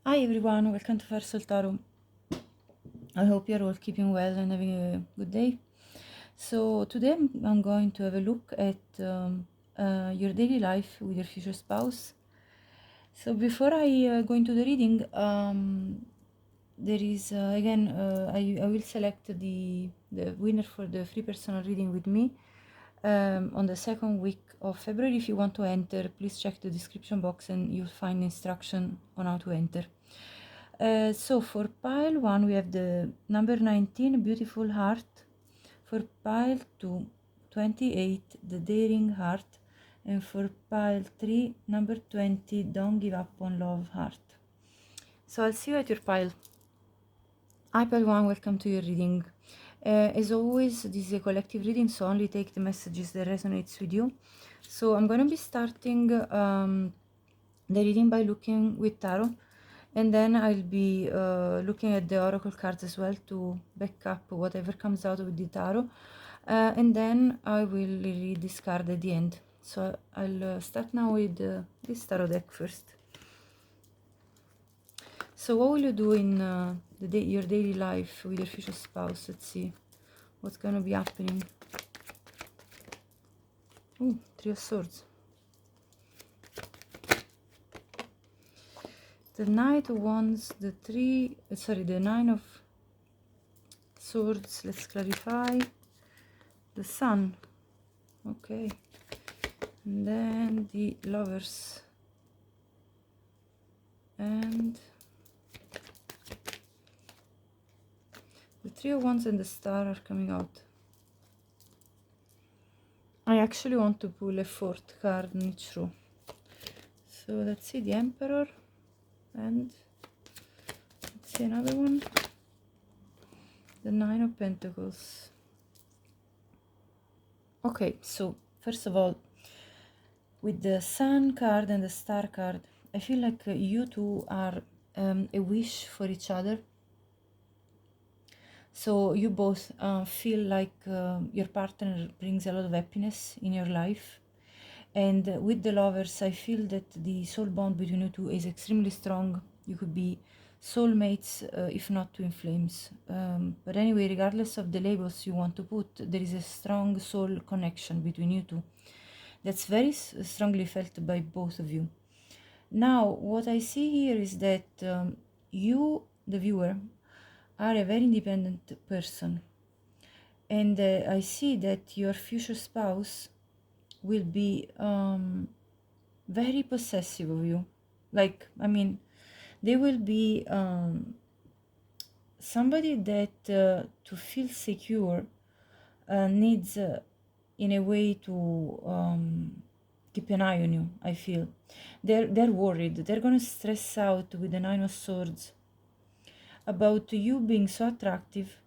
Hi everyone, welcome to Firesoultarot. I hope you're all keeping well and having a good day. So today I'm going to have a look at your daily life with your future spouse. So before I go into the reading, there is again I will select the winner for the free personal reading with me on the second week of February. If you want to enter, please check the description box and you'll find instruction on how to enter. So for pile 1 we have the number 19, beautiful heart. For pile 2, 28, the daring heart. And for pile 3, number 20, don't give up on love, heart. So I'll see you at your pile. Hi pile 1, welcome to your reading. As always, this is a collective reading, so only take the messages that resonates with you. So I'm going to be starting the reading by looking with tarot, and then I'll be looking at the oracle cards as well to back up whatever comes out with the tarot, and then I will read this card at the end. So I'll start now with this tarot deck first. So what will you do in your daily life with your future spouse? Let's see what's going to be happening. Ooh, Three of Swords. The Knight of Wands, the Nine of Swords. Let's clarify. The Sun. Okay. And then the Lovers. And the Three of Wands and the Star are coming out. I actually want to pull a fourth card in each row. So let's see the Emperor. And let's see another one. The Nine of Pentacles. Okay, so first of all, with the Sun card and the Star card, I feel like you two are a wish for each other. So you both feel like your partner brings a lot of happiness in your life. And with the Lovers, I feel that the soul bond between you two is extremely strong. You could be soulmates, if not twin flames. But anyway, regardless of the labels you want to put, there is a strong soul connection between you two that's very strongly felt by both of you. Now, what I see here is that you, the viewer, are a very independent person. And I see that your future spouse will be very possessive of you. Like, I mean, they will be somebody that to feel secure needs in a way to keep an eye on you. I feel they're worried. They're gonna stress out with the Nine of Swords about you being so attractive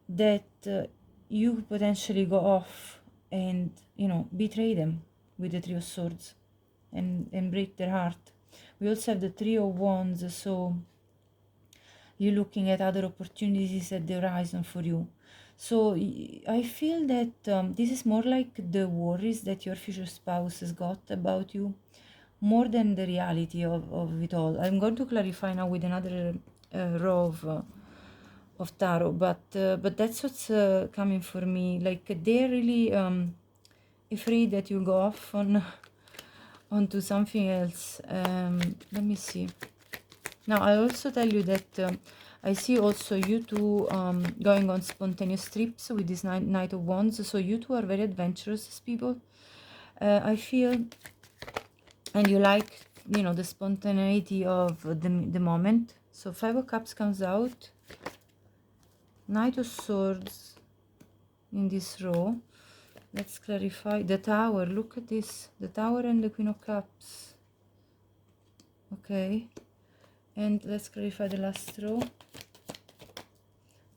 that you potentially go off and betray them with the Three of Swords and break their heart. We also have the Three of Wands, so you're looking at other opportunities at the horizon for you. So I feel that this is more like the worries that your future spouse has got about you, more than the reality of it all. I'm going to clarify now with another row of tarot, but that's what's coming for me. Like, they're really afraid that you'll go off onto something else. Let me see. Now I also tell you that I see also you two going on spontaneous trips with this Knight of Wands. So you two are very adventurous people, I feel, and you like the spontaneity of the moment. So Five of Cups comes out, Knight of Swords in this row. Let's clarify the Tower. Look at this, the Tower and the Queen of Cups. Okay, and let's clarify the last row,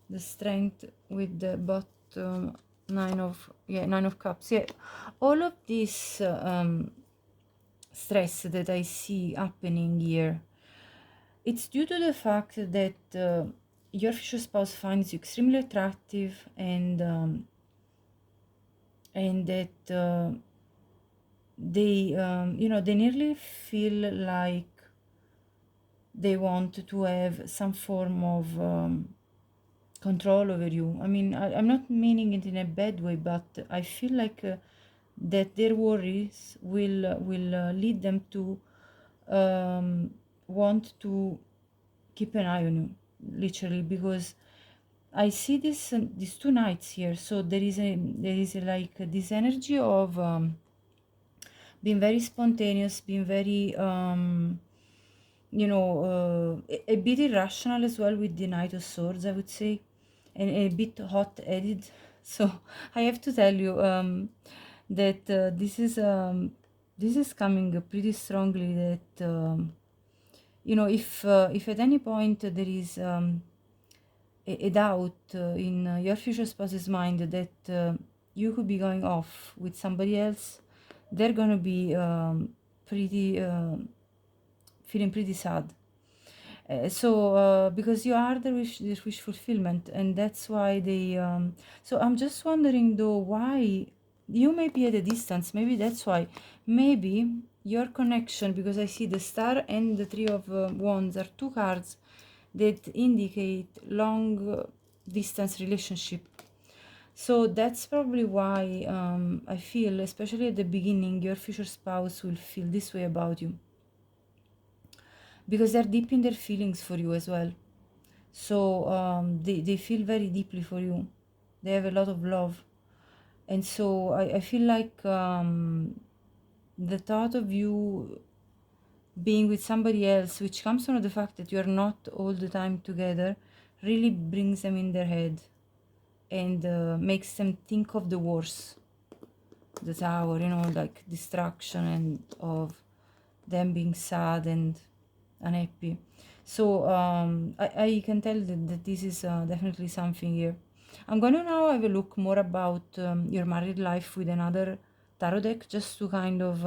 the Strength with the bottom Nine of Cups. Yeah, all of this stress that I see happening here, it's due to the fact that your future spouse finds you extremely attractive, and that they they nearly feel like they want to have some form of control over you. I mean, I'm not meaning it in a bad way, but I feel like that their worries will lead them to want to keep an eye on you, literally, because I see this these two nights here. So there is a, like this energy of being very spontaneous, being very a bit irrational as well with the Knight of Swords, I would say, and a bit hot-headed. So I have to tell you that this is coming pretty strongly. That if at any point there is a doubt in your future spouse's mind that you could be going off with somebody else, they're gonna be pretty feeling pretty sad. Because you are their wish fulfillment, and that's why they. So I'm just wondering though, why you may be at a distance. Maybe that's why. Maybe your connection, because I see the star and the three of wands are two cards that indicate long distance relationship. So that's probably why I feel, especially at the beginning, your future spouse will feel this way about you, because they're deep in their feelings for you as well. So they feel very deeply for you. They have a lot of love. And so I feel like the thought of you being with somebody else, which comes from the fact that you're not all the time together, really brings them in their head and makes them think of the worst, the tower, like distraction and of them being sad and unhappy. So I can tell that this is definitely something here. I'm going to now have a look more about your married life with another tarot deck, just to kind of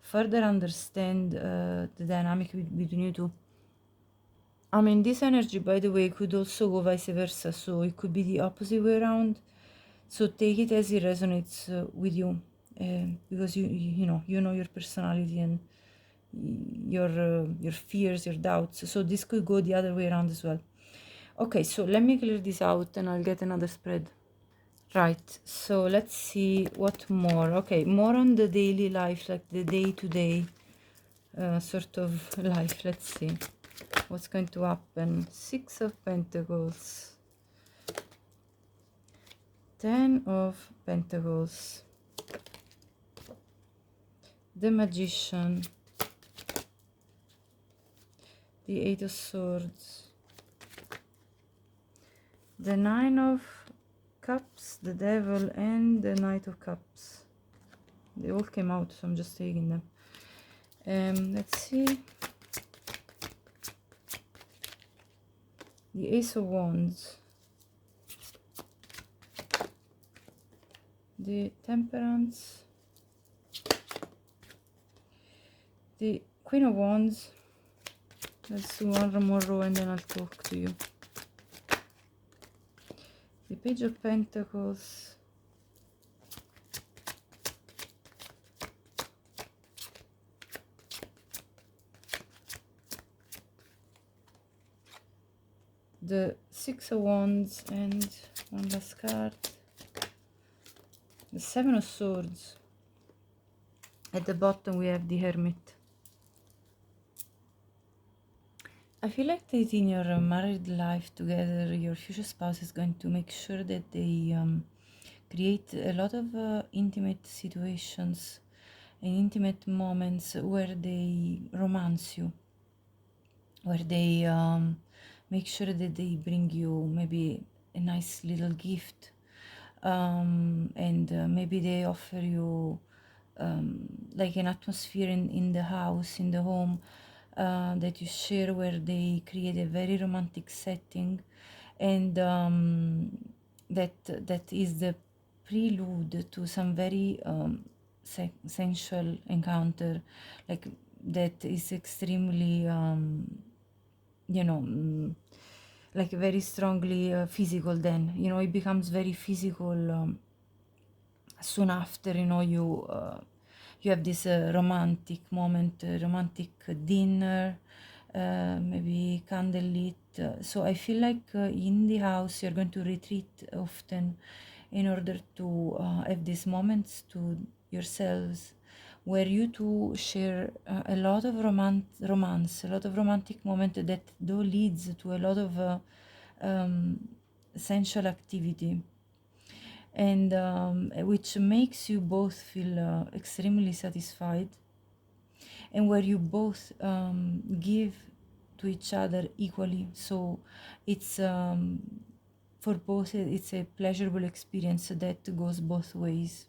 further understand the dynamic between you two. I mean, this energy, by the way, could also go vice versa, so it could be the opposite way around. So take it as it resonates with you, because you know your personality and your fears, your doubts. So this could go the other way around as well. Okay, so let me clear this out and I'll get another spread. Right, so let's see what more. Okay, more on the daily life, like the day-to-day sort of life. Let's see what's going to happen. 6 of Pentacles, 10 of Pentacles, the Magician, the 8 of Swords, the 9 of Cups, the Devil, and the Knight of Cups. They all came out, so I'm just taking them. Let's see. The Ace of Wands, the Temperance, the Queen of Wands. Let's do one more row and then I'll talk to you. The Page of Pentacles, the 6 of Wands, and one last card, the 7 of Swords. At the bottom we have the Hermit. I feel like that in your married life together, your future spouse is going to make sure that they create a lot of intimate situations and intimate moments where they romance you, where they make sure that they bring you maybe a nice little gift, and maybe they offer you like an atmosphere in the house, in the home, that you share, where they create a very romantic setting, and that is the prelude to some very sensual encounter, like that is extremely like very strongly physical. Then it becomes very physical soon after. You have this romantic moment, romantic dinner, maybe candlelit. So I feel like in the house you're going to retreat often in order to have these moments to yourselves where you two share a lot of romance, a lot of romantic moment that though leads to a lot of um, sensual activity, and which makes you both feel extremely satisfied, and where you both give to each other equally. So it's for both, it's a pleasurable experience that goes both ways.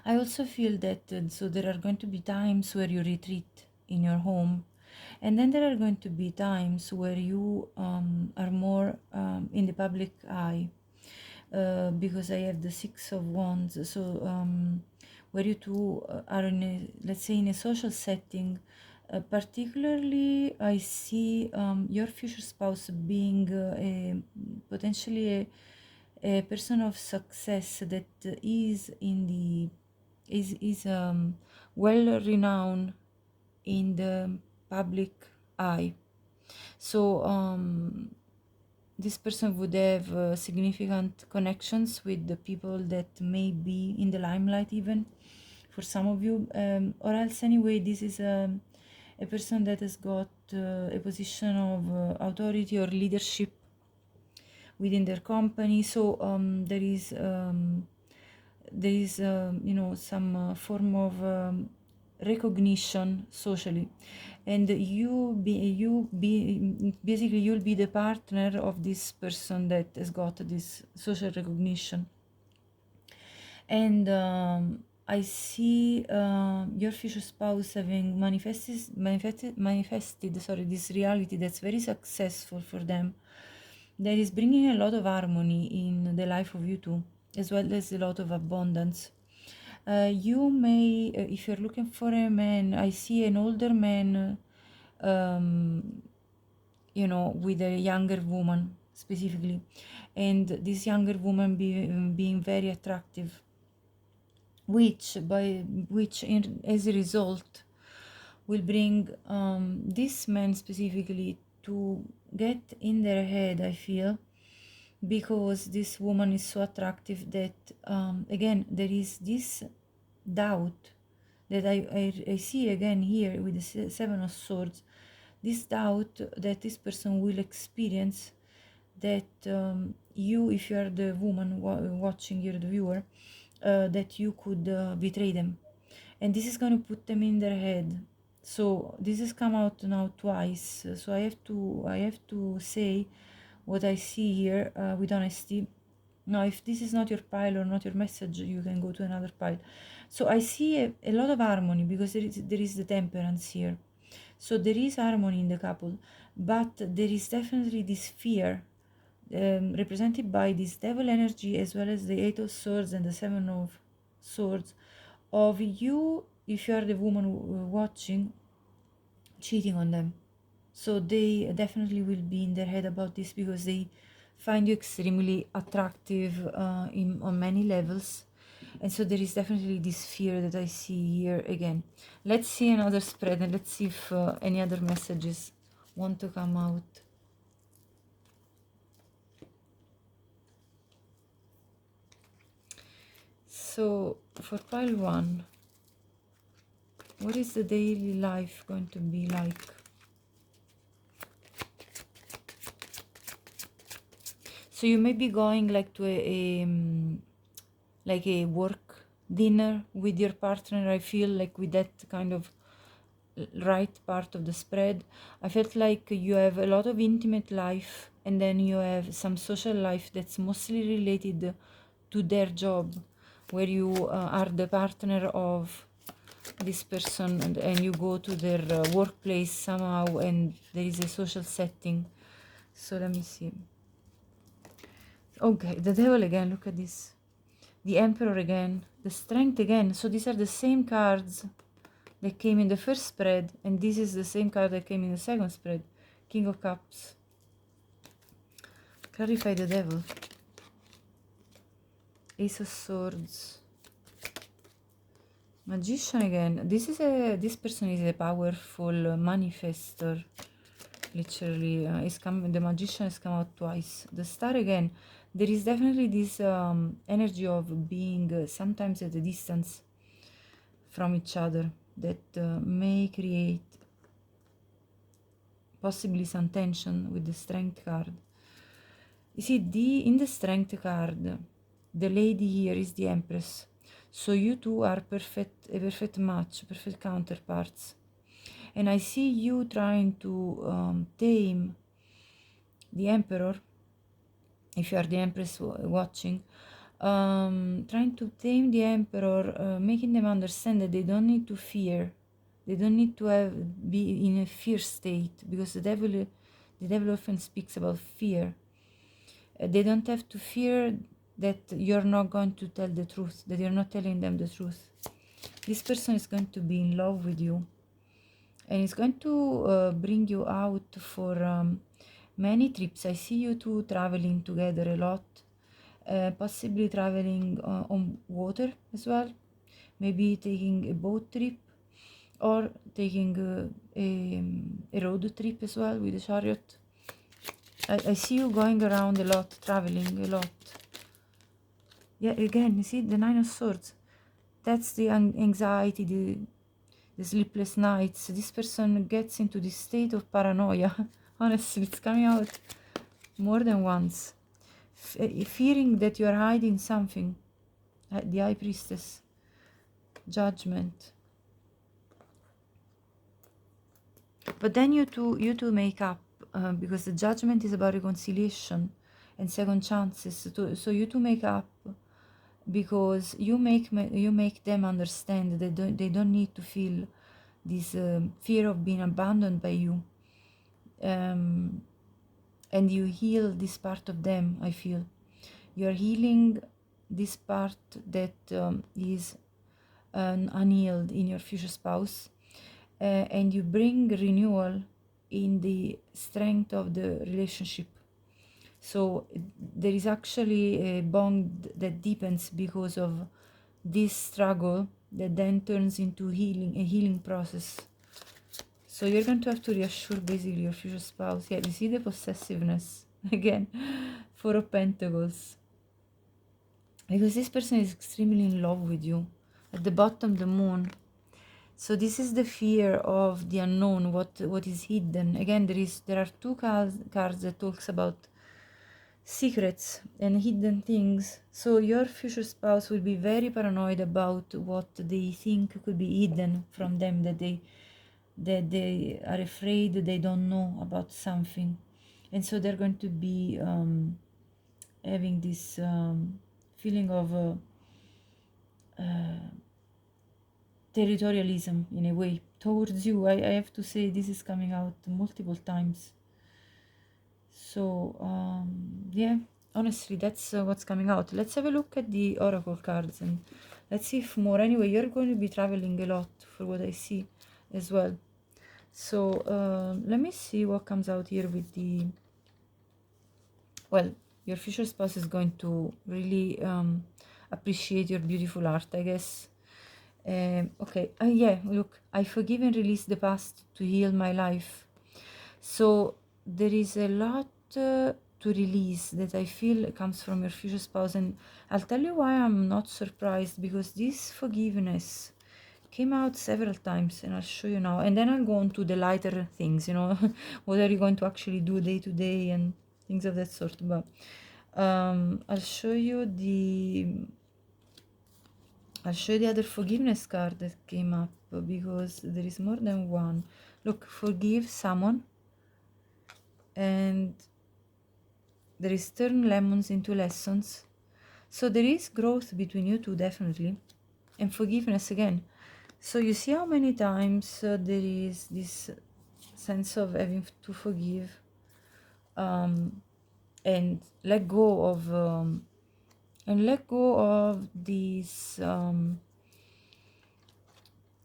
I also feel that so there are going to be times where you retreat in your home, and then there are going to be times where you are more in the public eye, because I have the Six of Wands. So where you two are in a, let's say, in a social setting. Particularly, I see your future spouse being potentially a person of success that is in the is well renowned in the public eye. So this person would have significant connections with the people that may be in the limelight, even for some of you, or else anyway this is a person that has got a position of authority or leadership within their company. So there is you know, some form of recognition socially, and basically you'll be the partner of this person that has got this social recognition. And I see your future spouse having manifested this reality that's very successful for them, that is bringing a lot of harmony in the life of you two, as well as a lot of abundance. You may, if you're looking for a man, I see an older man, you know, with a younger woman specifically, and this younger woman being very attractive, which as a result will bring this man specifically to get in their head, I feel, because this woman is so attractive that again there is this doubt that I see again here with the Seven of Swords, this doubt that this person will experience, that you, if you are the woman watching, you're the viewer, that you could betray them, and this is going to put them in their head. So this has come out now twice, so I have to say what I see here with honesty. Now, if this is not your pile or not your message, you can go to another pile. So I see a lot of harmony, because there is the temperance here. So there is harmony in the couple, but there is definitely this fear represented by this devil energy, as well as the Eight of Swords and the Seven of Swords, of you, if you are the woman watching, cheating on them. So they definitely will be in their head about this, because they find you extremely attractive on many levels. And so there is definitely this fear that I see here again. Let's see another spread, and let's see if any other messages want to come out. So for pile 1, what is the daily life going to be like? So you may be going like to like a work dinner with your partner. I feel like with that kind of right part of the spread, I felt like you have a lot of intimate life, and then you have some social life that's mostly related to their job, where you are the partner of this person, and you go to their workplace somehow, and there is a social setting. So let me see. Okay, the devil again, look at this. The Emperor again, the Strength again. So these are the same cards that came in the first spread, and this is the same card that came in the second spread. King of Cups. Clarify the devil. Ace of Swords. Magician again. This person is a powerful manifester. Literally, the magician has come out twice. The star again. There is definitely this energy of being sometimes at a distance from each other that may create possibly some tension with the strength card. You see, in the strength card, the lady here is the empress. So you two are a perfect match, perfect counterparts. And I see you trying to tame the emperor, if you are the empress watching, trying to tame the emperor, making them understand that they don't need to fear. They don't need to be in a fear state, because the devil often speaks about fear. They don't have to fear that you're not going to tell the truth, that you're not telling them the truth. This person is going to be in love with you, and it's going to bring you out for many trips. I see you two traveling together a lot, possibly traveling on water as well, maybe taking a boat trip, or taking a road trip as well with a chariot. I see you going around a lot, traveling a lot. Yeah, again, you see the Nine of Swords. That's the anxiety, the sleepless nights. This person gets into this state of paranoia. Honestly, it's coming out more than once. Fearing that you are hiding something. The High Priestess. Judgment. But then you two make up, because the Judgment is about reconciliation and second chances. So you two make up, because you make them understand that they don't need to feel this fear of being abandoned by you, and you heal this part of them. I feel you are healing this part that is unhealed in your future spouse, and you bring renewal in the strength of the relationship. So there is actually a bond that deepens because of this struggle, that then turns into a healing process. So you're going to have to reassure basically your future spouse. Yeah, you see the possessiveness again. Four of Pentacles, because this person is extremely in love with you. At the bottom, the Moon. So this is the fear of the unknown, what is hidden. Again, there are two cards that talks about secrets and hidden things. So your future spouse will be very paranoid about what they think could be hidden from them, that they are afraid they don't know about something, and so they're going to be having this feeling of territorialism in a way towards you. I have to say, this is coming out multiple times. So yeah, honestly, that's what's coming out. Let's have a look at the oracle cards and let's see if more. Anyway, you're going to be traveling a lot for what I see as well. So let me see what comes out here with the, well, your future spouse is going to really appreciate your beautiful art, I guess. Okay, yeah, look, I forgive and release the past to heal my life. So there is a lot to release that I feel comes from your future spouse, and I'll tell you why I'm not surprised, because this forgiveness came out several times, and I'll show you now, and then I'll go on to the lighter things, you know. What are you going to actually do day to day and things of that sort. But I'll show you the other forgiveness card that came up, because there is more than one. Look, forgive someone, and there is turn lemons into lessons. So there is growth between you two, definitely, and forgiveness again. So you see how many times there is this sense of having to forgive, and let go of this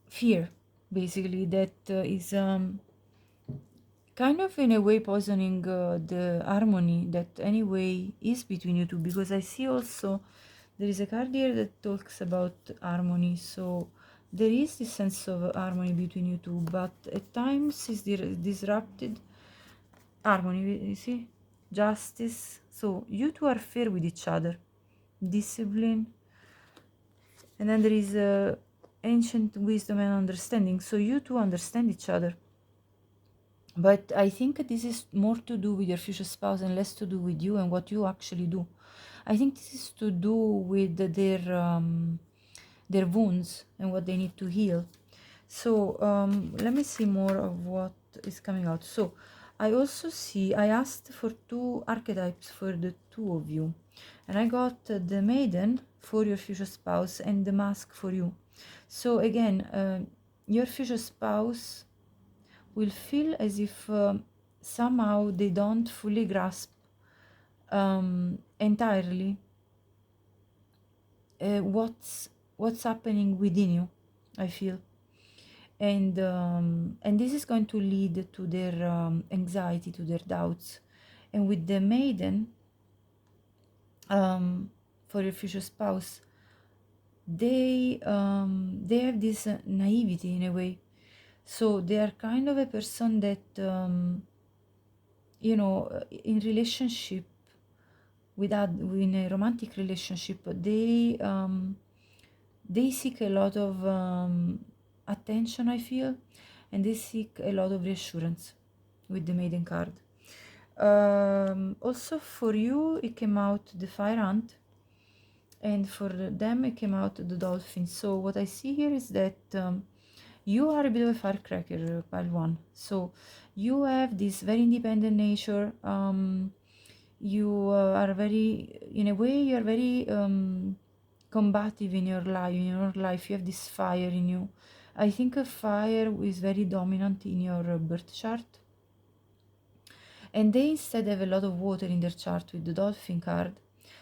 fear, basically, that is kind of in a way poisoning the harmony that anyway is between you two, because I see also there is a card here that talks about harmony. So there is this sense of harmony between you two, but at times it's disrupted. Harmony, you see? Justice. So you two are fair with each other. Discipline. And then there is ancient wisdom and understanding. So you two understand each other. But I think this is more to do with your future spouse and less to do with you and what you actually do. I think this is to do with their wounds and what they need to heal. So let me see more of what is coming out. So I also see, I asked for 2 archetypes for the 2 of you, and I got the maiden for your future spouse and the mask for you. So again, your future spouse will feel as if somehow they don't fully grasp entirely what's happening within you, I feel. And this is going to lead to their anxiety, to their doubts. And with the maiden, for your future spouse, they have this naivety in a way. So they are kind of a person that in relationship in a romantic relationship, they seek a lot of attention, I feel, and they seek a lot of reassurance with the maiden card. Also for you, it came out the fire ant, and for them it came out the dolphin. So what I see here is that you are a bit of a firecracker, pile 1. So you have this very independent nature. You are very, in a way, you are very combative in your life. You have this fire in you. I think a fire is very dominant in your birth chart. And they instead have a lot of water in their chart with the dolphin card.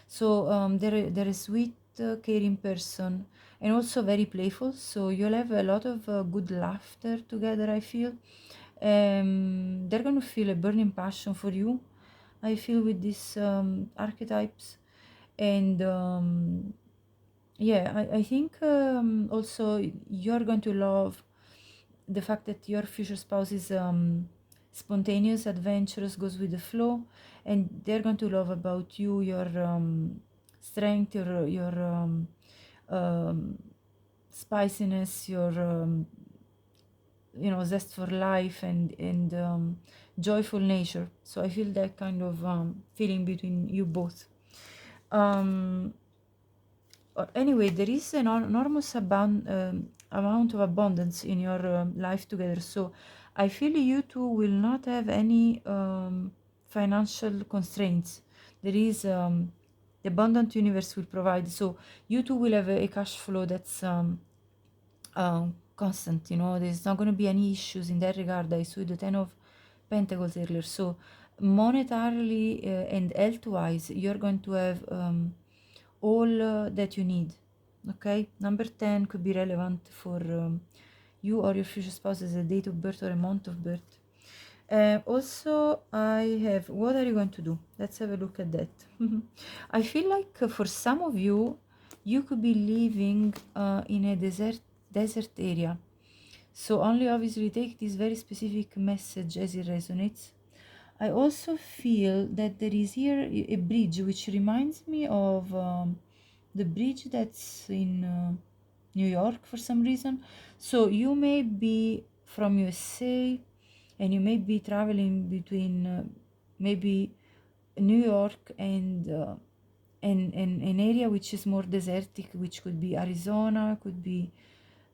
So they're a sweet, caring person, and also very playful. So you'll have a lot of good laughter together, I feel. They're going to feel a burning passion for you, I feel, with these archetypes. And yeah, I think also you're going to love the fact that your future spouse is spontaneous, adventurous, goes with the flow, and they're going to love about you your strength, your spiciness, your zest for life, and joyful nature. So I feel that kind of feeling between you both. Anyway, there is an enormous amount of abundance in your life together. So I feel you two will not have any financial constraints. There is the abundant universe will provide. So you two will have a cash flow that's constant. There's not going to be any issues in that regard. I saw the 10 of Pentacles earlier. So monetarily and health-wise, you're going to have all that you need. Okay, number 10 could be relevant for you or your future spouse as a date of birth or a month of birth. Also, I have, what are you going to do? Let's have a look at that. I feel like for some of you, you could be living in a desert area. So only obviously take this very specific message as it resonates. I also feel that there is here a bridge which reminds me of the bridge that's in New York for some reason. So you may be from USA and you may be traveling between maybe New York and an area which is more desertic, which could be Arizona, could be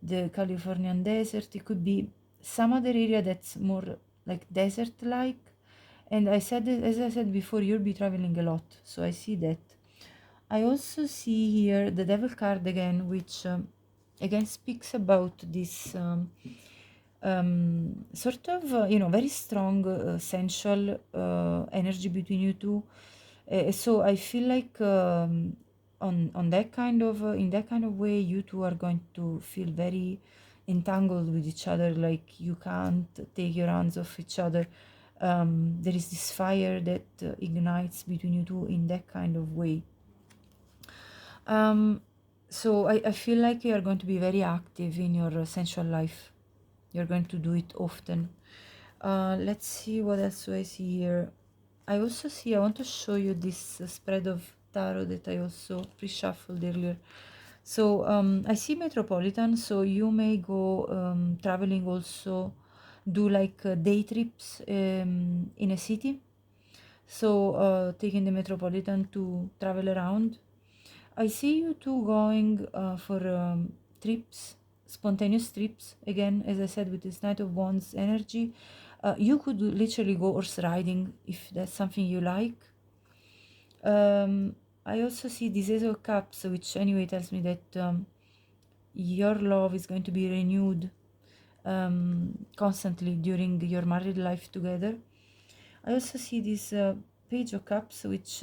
the Californian desert, it could be some other area that's more like desert-like. And as I said before, you'll be traveling a lot, so I see that. I also see here the Devil card again, which again speaks about this sort of very strong sensual energy between you two. So I feel like on that kind of in that kind of way, you two are going to feel very entangled with each other, like you can't take your hands off each other. There is this fire that ignites between you two in that kind of way. So I feel like you are going to be very active in your sensual life. You're going to do it often. Let's see what else do I see here. I also see, I want to show you this spread of tarot that I also pre-shuffled earlier. So I see metropolitan, so you may go traveling also, do like day trips in a city. So taking the metropolitan to travel around. I see you two going for trips, spontaneous trips. Again, as I said, with this Knight of Wands energy, you could literally go horse riding if that's something you like. I also see this Ace of Cups, which anyway tells me that your love is going to be renewed constantly during your married life together. I also see this Page of Cups, which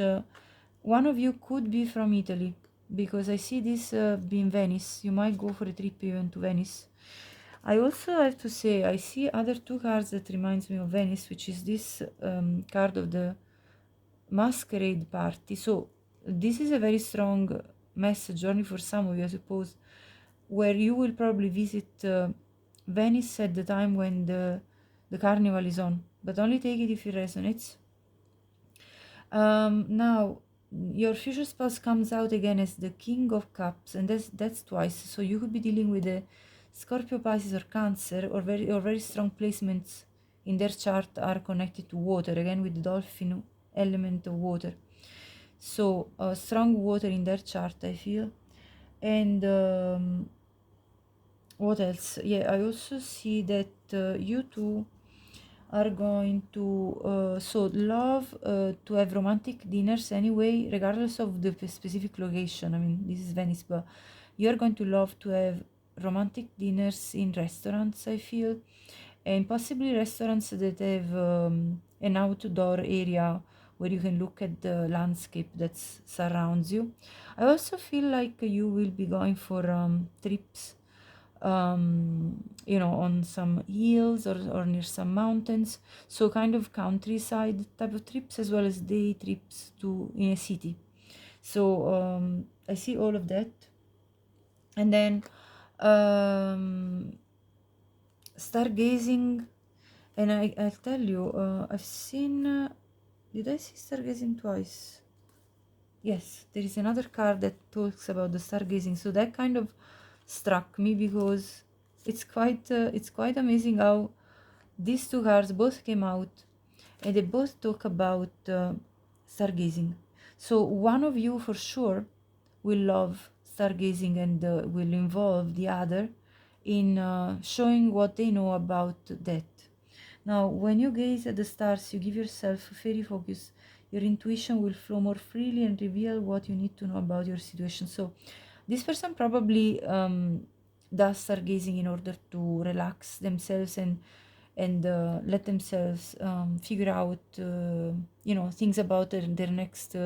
one of you could be from Italy, because I see this being Venice. You might go for a trip even to Venice. I also have to say, I see other two cards that reminds me of Venice, which is this card of the masquerade party. So this is a very strong message only for some of you, I suppose, where you will probably visit Venice at the time when the carnival is on, but only take it if it resonates. Now, your future spouse comes out again as the King of Cups, and that's twice. So you could be dealing with a Scorpio, Pisces, or Cancer, or very strong placements in their chart are connected to water, again with the dolphin element of water. So strong water in their chart, I feel. And what else? Yeah, I also see that you two are going to so love to have romantic dinners anyway, regardless of the specific location. I mean, this is Venice, but you're going to love to have romantic dinners in restaurants, I feel, and possibly restaurants that have an outdoor area where you can look at the landscape that surrounds you. I also feel like you will be going for trips, on some hills or near some mountains, so kind of countryside type of trips, as well as day trips to in a city. So I see all of that. And then stargazing, and I'll tell you, I've seen, did I see stargazing twice? Yes, there is another card that talks about the stargazing, so that kind of struck me, because it's quite amazing how these two cards both came out and they both talk about stargazing. So one of you for sure will love stargazing and will involve the other in showing what they know about that. Now, when you gaze at the stars, you give yourself a fairy focus. Your intuition will flow more freely and reveal what you need to know about your situation. So, this person probably does stargazing in order to relax themselves and let themselves figure out things about their next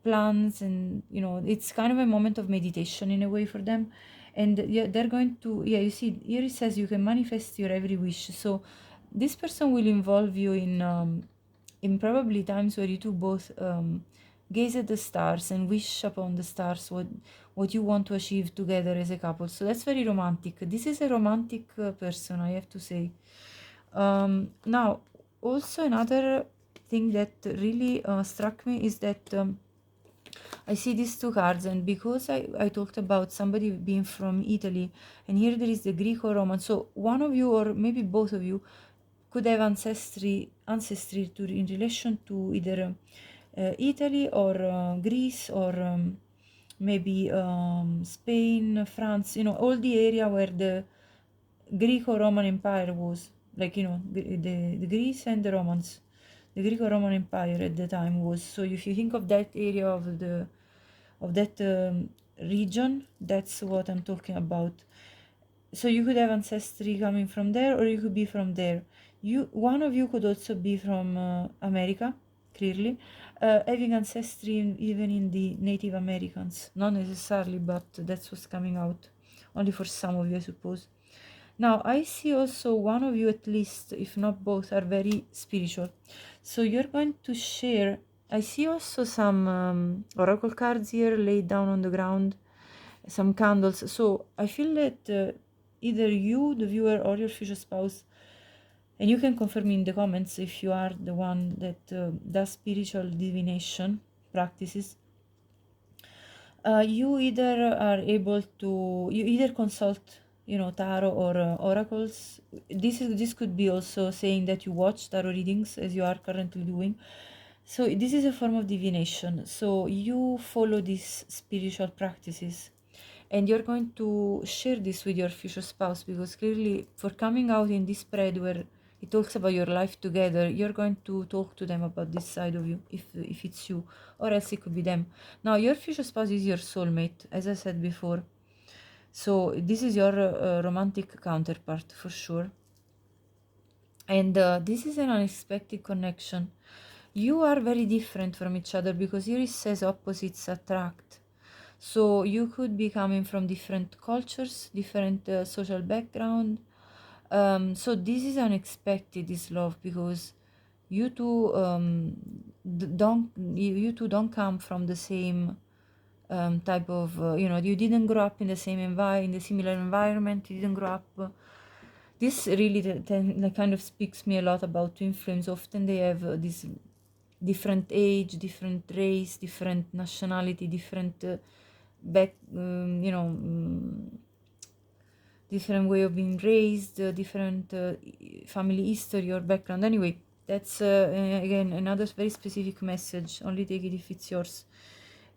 plans, and it's kind of a moment of meditation in a way for them. And yeah, they're going to, yeah, you see here it says you can manifest your every wish. So this person will involve you in probably times where you two both gaze at the stars and wish upon the stars what you want to achieve together as a couple. So that's very romantic. This is a romantic person, I have to say. Now, also another thing that really struck me is that I see these two cards, and because I talked about somebody being from Italy, and here there is the Greco-Roman, so one of you or maybe both of you could have ancestry to in relation to either Italy or Greece or maybe Spain, France, all the area where the Greco-Roman Empire was, like, the Greece and the Romans. The Greco-Roman Empire at the time was. So if you think of that area of that region, that's what I'm talking about. So you could have ancestry coming from there, or you could be from there. One of you could also be from America, clearly, having ancestry even in the Native Americans. Not necessarily, but that's what's coming out. Only for some of you, I suppose. Now, I see also one of you at least, if not both, are very spiritual. So you're going to share. I see also some oracle cards here laid down on the ground. some candles. So I feel that either you, the viewer, or your future spouse, and you can confirm in the comments if you are the one that does spiritual divination practices, you either are able to, you either consult, tarot or oracles. This could be also saying that you watch tarot readings, as you are currently doing. So this is a form of divination. So you follow these spiritual practices, and you're going to share this with your future spouse, because clearly, for coming out in this spread where it talks about your life together, you're going to talk to them about this side of you, if it's you, or else it could be them. Now, your future spouse is your soulmate, as I said before. So this is your romantic counterpart for sure. And this is an unexpected connection. You are very different from each other, because here it says opposites attract. So you could be coming from different cultures, different social background. So this is unexpected, this love, because you two you two don't come from the same type of you didn't grow up in the same in the similar environment. You didn't grow up. This really kind of speaks me a lot about twin flames. Often they have this different age, different race, different nationality, different back, different way of being raised, different family history or background. Anyway, that's again another very specific message. Only take it if it's yours.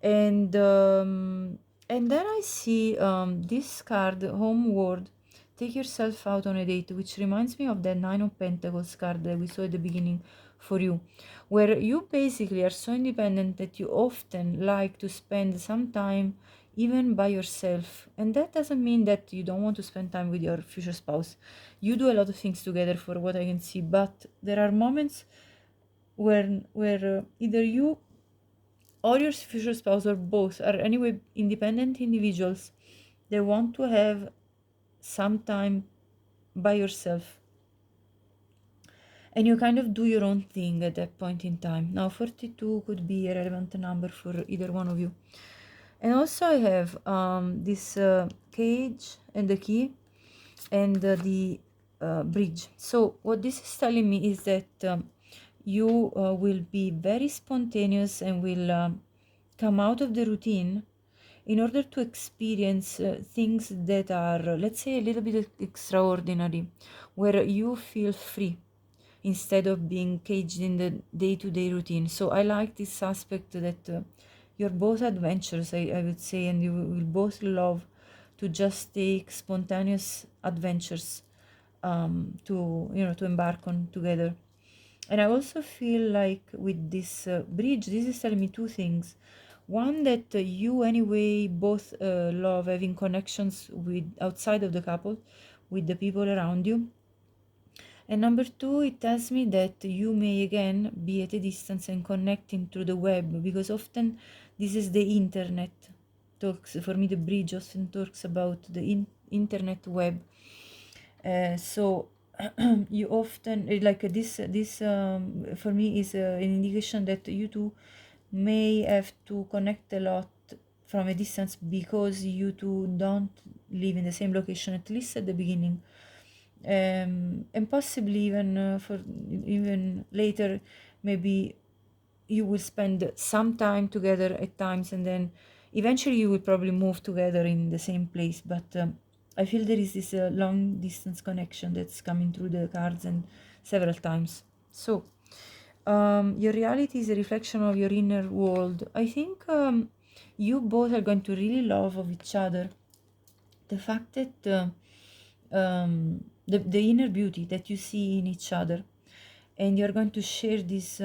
And then I see this card, Homeward. Take yourself out on a date, which reminds me of the Nine of Pentacles card that we saw at the beginning for you, where you basically are so independent that you often like to spend some time even by yourself. And that doesn't mean that you don't want to spend time with your future spouse. You do a lot of things together, for what I can see, but there are moments where either you or your future spouse or both are anyway independent individuals. They want to have some time by yourself, and you kind of do your own thing at that point in time. Now 42 could be a relevant number for either one of you. And also I have this cage and the key and the bridge. So what this is telling me is that you will be very spontaneous and will come out of the routine in order to experience things that are, let's say, a little bit extraordinary, where you feel free instead of being caged in the day-to-day routine. So I like this aspect that you're both adventurous, I would say, and you will both love to just take spontaneous adventures to embark on together. And I also feel like with this bridge, this is telling me two things. One, that you anyway both love having connections with outside of the couple, with the people around you. And number two, it tells me that you may again be at a distance and connecting through the web, because often this is the internet. Talks for me, the bridge often talks about the internet web. So you often like this for me is an indication that you two may have to connect a lot from a distance, because you two don't live in the same location, at least at the beginning. And possibly even for even later, maybe you will spend some time together at times, and then eventually you will probably move together in the same place. But I feel there is this long distance connection that's coming through the cards and several times. So your reality is a reflection of your inner world. I think you both are going to really love of each other. The fact that the inner beauty that you see in each other, and you're going to share this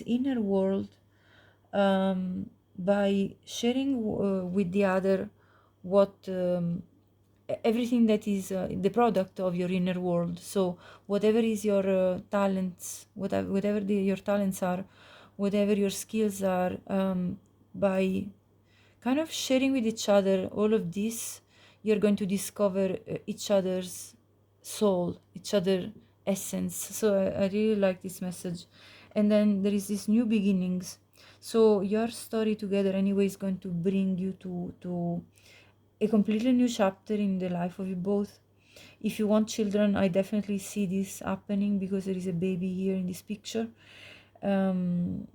inner world by sharing with the other what everything that is the product of your inner world. So whatever is your talents, whatever your talents are, whatever your skills are, by kind of sharing with each other all of this, you're going to discover each other's soul, each other essence. So I really like this message. And then there is this new beginnings. So your story together anyway is going to bring you to a completely new chapter in the life of you both. If you want children, I definitely see this happening because there is a baby here in this picture. And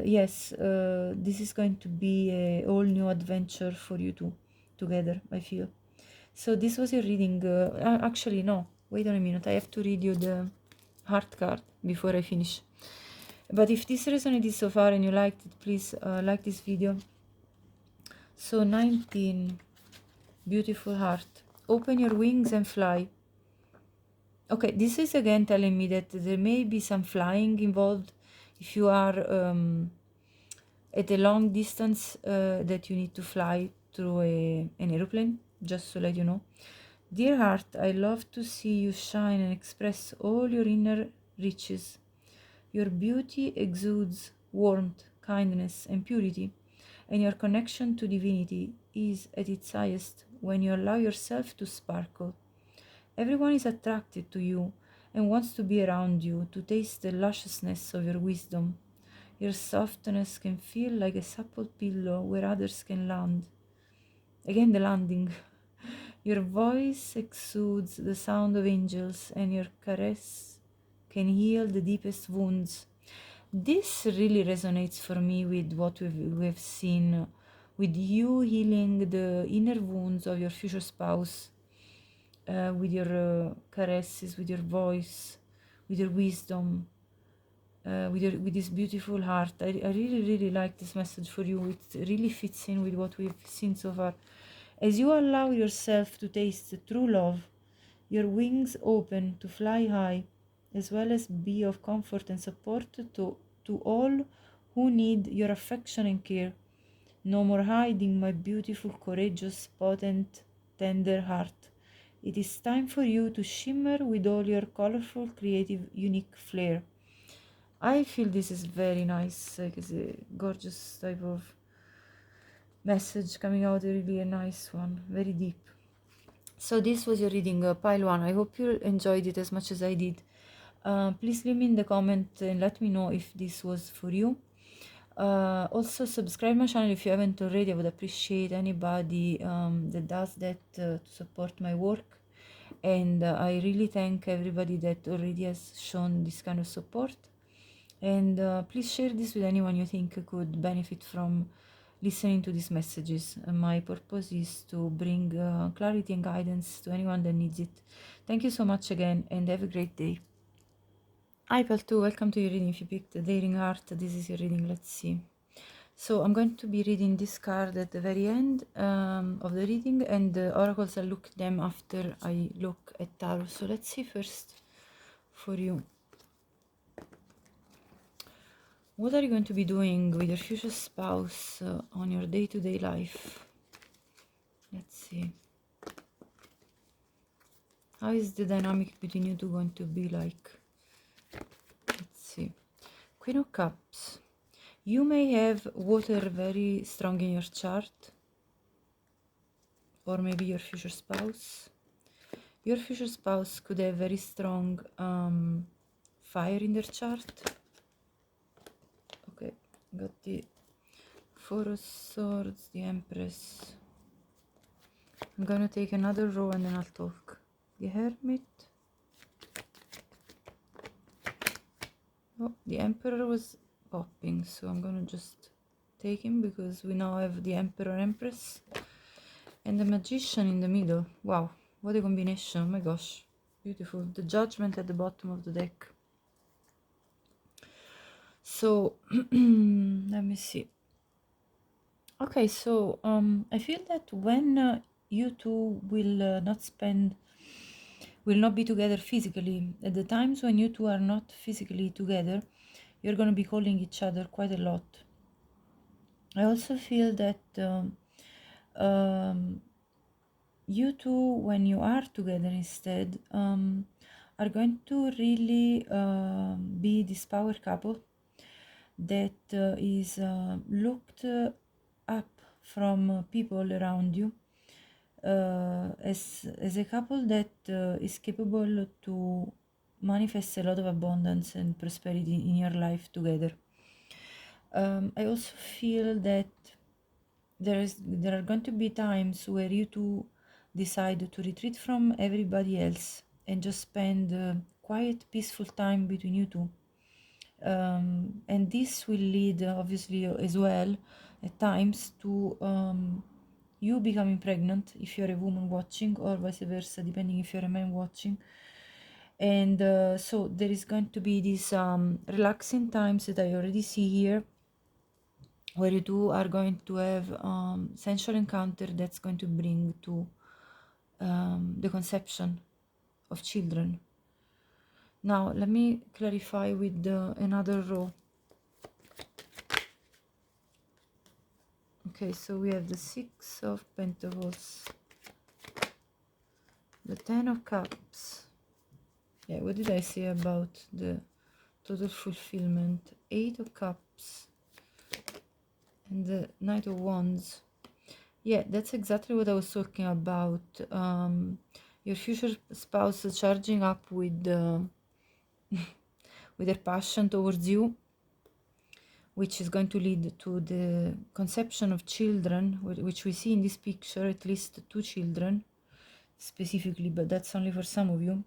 yes, this is going to be a whole new adventure for you two together, I feel. So this was your reading. Actually, no, wait a minute. I have to read you the heart card before I finish. But if this resonated so far and you liked it, please like this video. So 19, beautiful heart. Open your wings and fly. Okay, this is again telling me that there may be some flying involved. If you are at a long distance that you need to fly through an aeroplane, just to let you know. Dear heart, I love to see you shine and express all your inner riches. Your beauty exudes warmth, kindness, and purity, and your connection to divinity is at its highest when you allow yourself to sparkle. Everyone is attracted to you and wants to be around you to taste the lusciousness of your wisdom. Your softness can feel like a supple pillow where others can land. Again, the landing. Your voice exudes the sound of angels, and your caress can heal the deepest wounds. This really resonates for me with what we've seen, with you healing the inner wounds of your future spouse, with your caresses, with your voice, with your wisdom, with this beautiful heart. I really like this message for you. It really fits in with what we've seen so far. As you allow yourself to taste true love, your wings open to fly high, as well as be of comfort and support to all who need your affection and care. No more hiding, my beautiful, courageous, potent, tender heart. It is time for you to shimmer with all your colorful, creative, unique flair. I feel this is very nice, like it's a gorgeous type of message coming out, really a nice one, very deep. So this was your reading, pile 1. I hope you enjoyed it as much as I did. Please leave me in the comment and let me know if this was for you. Also subscribe my channel if you haven't already. I would appreciate anybody that does that to support my work. And I really thank everybody that already has shown this kind of support. And please share this with anyone you think could benefit from listening to these messages. My purpose is to bring clarity and guidance to anyone that needs it. Thank you so much again, and have a great day. Hi Pal2, welcome to your reading. If you picked the Daring Heart, this is your reading. Let's see. So I'm going to be reading this card at the very end of the reading, and the oracles, I'll look at them after I look at tarot. So let's see first for you. What are you going to be doing with your future spouse on your day-to-day life? Let's see. How is the dynamic between you two going to be like? Let's see. Queen of Cups. You may have water very strong in your chart, or maybe your future spouse. Your future spouse could have very strong fire in their chart. Okay, got the Four of Swords, the Empress. I'm gonna take another row and then I'll talk. The Hermit. Oh, the Emperor was popping, so I'm gonna just take him because we now have the Emperor, Empress, and the Magician in the middle. Wow, what a combination. Oh my gosh, beautiful. The Judgment at the bottom of the deck. So let me see. Okay, so I feel that when you two will not be together physically, at the times when you two are not physically together, you're going to be calling each other quite a lot. I also feel that you two, when you are together instead, are going to really be this power couple that is looked up from people around you as a couple that is capable to manifest a lot of abundance and prosperity in your life together. I also feel that there are going to be times where you two decide to retreat from everybody else and just spend quiet, peaceful time between you two. And this will lead, obviously, as well, at times, to you becoming pregnant if you're a woman watching, or vice versa, depending if you're a man watching. And so there is going to be these relaxing times that I already see here, where you two are going to have sensual encounter that's going to bring to the conception of children. Now let me clarify with another row. Okay, so we have the Six of Pentacles, the Ten of Cups. Yeah, what did I say about the total fulfillment? Eight of Cups and the Knight of Wands. Yeah, that's exactly what I was talking about. Your future spouse charging up with with their passion towards you, which is going to lead to the conception of children, which we see in this picture, at least two children specifically, but that's only for some of you.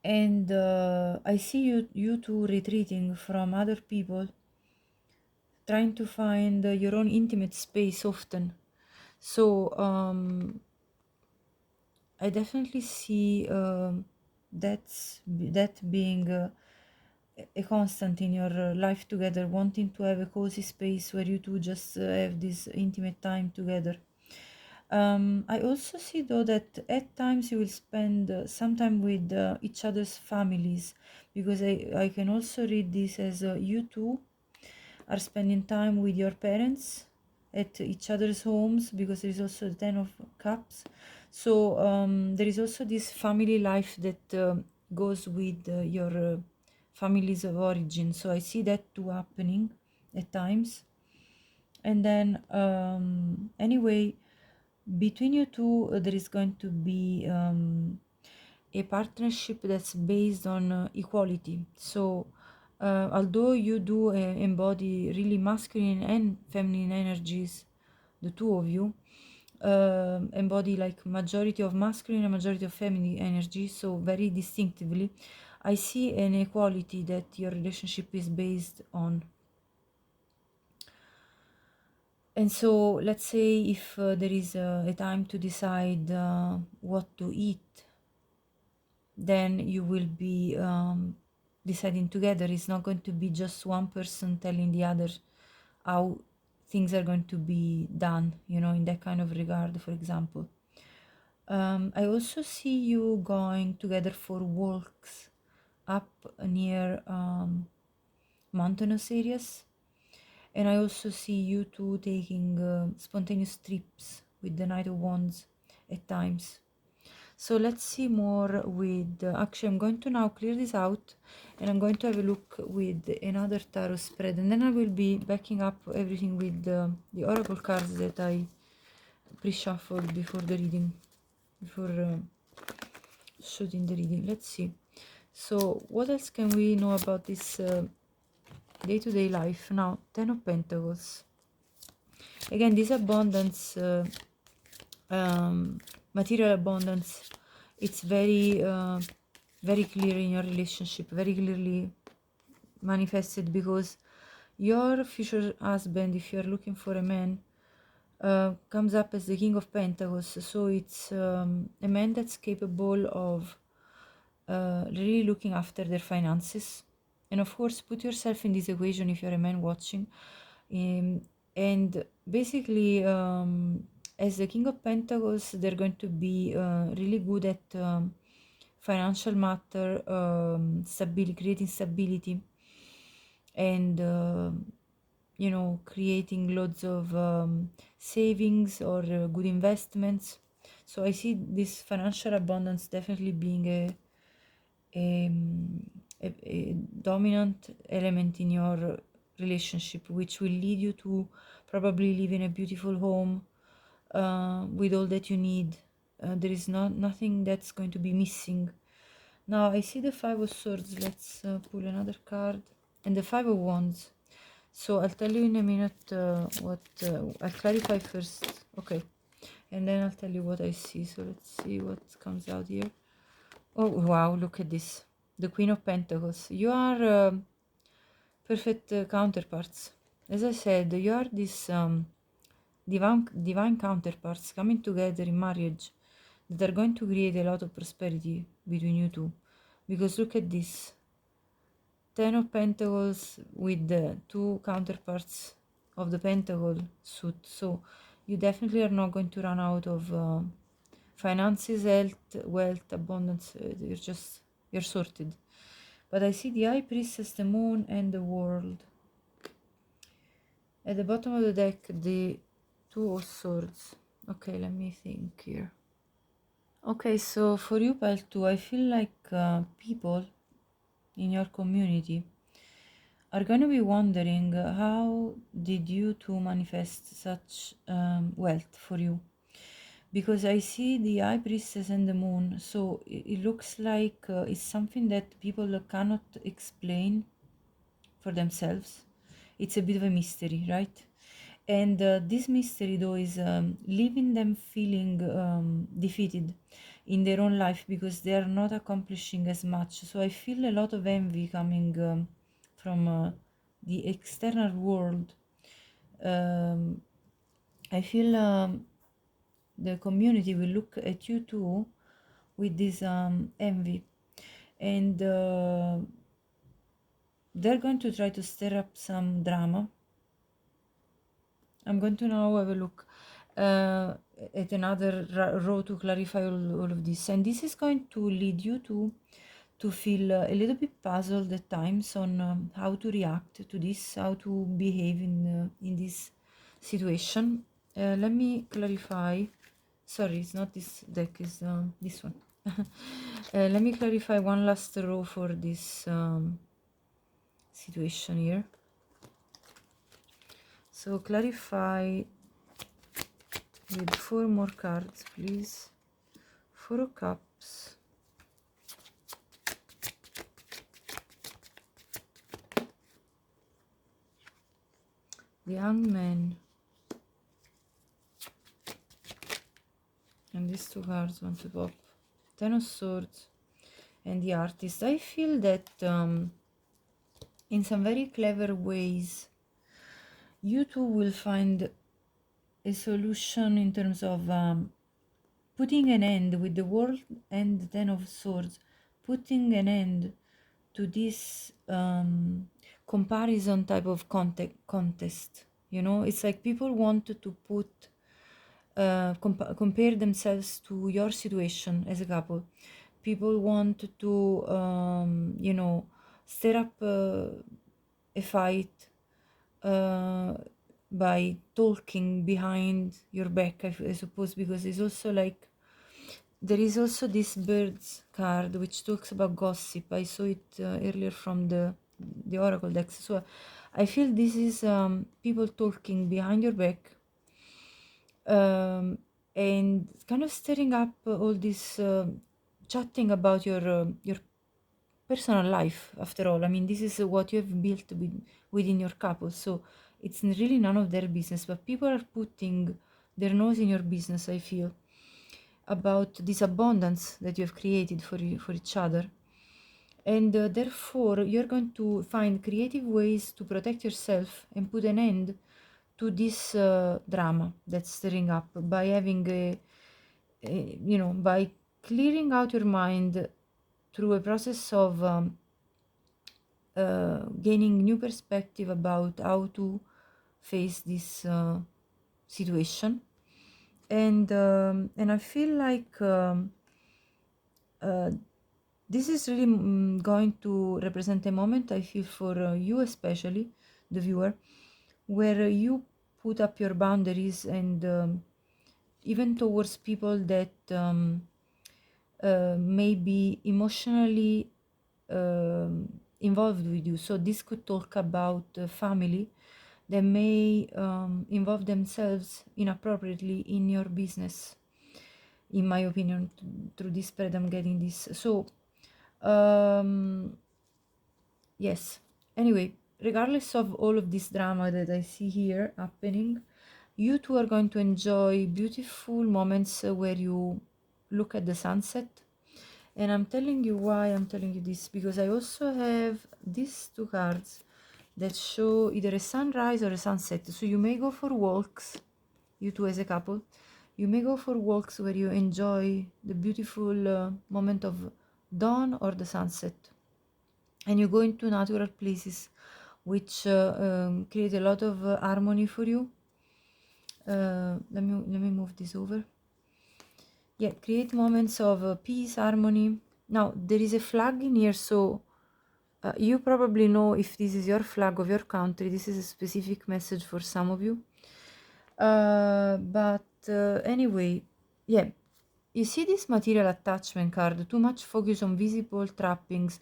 And I see you two retreating from other people, trying to find your own intimate space often. So I definitely see that being a constant in your life together, wanting to have a cozy space where you two just have this intimate time together. I also see though that at times you will spend some time with each other's families, because I can also read this as you two are spending time with your parents at each other's homes, because there is also the Ten of Cups. So there is also this family life that goes with your families of origin. So I see that too happening at times. And then anyway, between you two there is going to be a partnership that's based on equality. So although you do embody really masculine and feminine energies, the two of you embody like majority of masculine and majority of feminine energy, so very distinctively, I see an equality that your relationship is based on. And so let's say if there is a time to decide what to eat, then you will be deciding together. It's not going to be just one person telling the other how things are going to be done, you know, in that kind of regard, for example. I also see you going together for walks up near mountainous areas. And I also see you two taking spontaneous trips with the Knight of Wands at times. So let's see more with, actually I'm going to now clear this out, and I'm going to have a look with another tarot spread, and then I will be backing up everything with the oracle cards that I pre-shuffled before the reading, before shooting the reading. Let's see. So what else can we know about this day-to-day life? Now, Ten of Pentacles. Again, this abundance, material abundance, it's very very clear in your relationship, very clearly manifested, because your future husband, if you're looking for a man, comes up as the King of Pentacles. So it's a man that's capable of really looking after their finances. And of course, put yourself in this equation if you're a man watching. And basically, as the King of Pentacles, they're going to be really good at financial matter, stability, creating stability, and you know, creating loads of savings or good investments. So I see this financial abundance definitely being a dominant element in your relationship, which will lead you to probably live in a beautiful home with all that you need. There is nothing that's going to be missing. Now I see the Five of Swords. Let's pull another card, and the Five of Wands. So I'll tell you in a minute what I'll clarify first. Okay, and then I'll tell you what I see. So let's see what comes out here. Oh wow, look at this, the Queen of Pentacles. You are perfect counterparts. As I said, you are this divine counterparts coming together in marriage that are going to create a lot of prosperity between you two. Because look at this, Ten of Pentacles with the two counterparts of the Pentacle suit. So you definitely are not going to run out of finances, health, wealth, abundance. You're sorted. But I see the High Priestess, the Moon, and the World. At the bottom of the deck, the Two of Swords. Okay, let me think here. Okay, so for you, Pile 2, I feel like people in your community are going to be wondering how did you two manifest such wealth for you, because I see the High Priestess and the Moon, so it looks like it's something that people cannot explain for themselves. It's a bit of a mystery, right? And this mystery though is leaving them feeling defeated in their own life because they are not accomplishing as much. So I feel a lot of envy coming from the external world. I feel the community will look at you too with this envy, and they're going to try to stir up some drama. I'm going to now have a look at another row to clarify all of this, and this is going to lead you to feel a little bit puzzled at times on how to react to this, how to behave in this situation. Let me clarify. Sorry, it's not this deck, it's this one. Let me clarify one last row for this situation here. So clarify with 4 more cards, please. 4 of Cups. The Hangman. And these 2 cards want to pop. 10 of Swords and the Artist. I feel that in some very clever ways you two will find a solution in terms of putting an end with the World and the 10 of Swords, putting an end to this comparison type of contest. You know, it's like people want to put compare themselves to your situation as a couple. People want to you know, stir up a fight by talking behind your back, I suppose, because it's also like there is also this birds card which talks about gossip. I saw it earlier from the oracle decks. So I feel this is people talking behind your back and kind of stirring up all this chatting about your personal life. After all, I mean, this is what you have built within your couple, so it's really none of their business, but people are putting their nose in your business, I feel, about this abundance that you have created for each other. And therefore you're going to find creative ways to protect yourself and put an end to this drama that's stirring up by having you know, by clearing out your mind through a process of gaining new perspective about how to face this situation. And I feel like this is really going to represent a moment, I feel, for you, especially the viewer, where you put up your boundaries and even towards people that may be emotionally involved with you. So this could talk about family that may involve themselves inappropriately in your business, in my opinion. Through this spread I'm getting this. So yes, anyway, regardless of all of this drama that I see here happening, you two are going to enjoy beautiful moments where you look at the sunset. And I'm telling you why I'm telling you this, because I also have these two cards that show either a sunrise or a sunset. So you may go for walks, you two as a couple. You may go for walks where you enjoy the beautiful moment of dawn or the sunset. And you go into natural places which create a lot of harmony for you. Let me move this over. Yeah, create moments of peace, harmony. Now there is a flag in here, so you probably know if this is your flag of your country. This is a specific message for some of you. But anyway, yeah, you see this material attachment card, too much focus on visible trappings.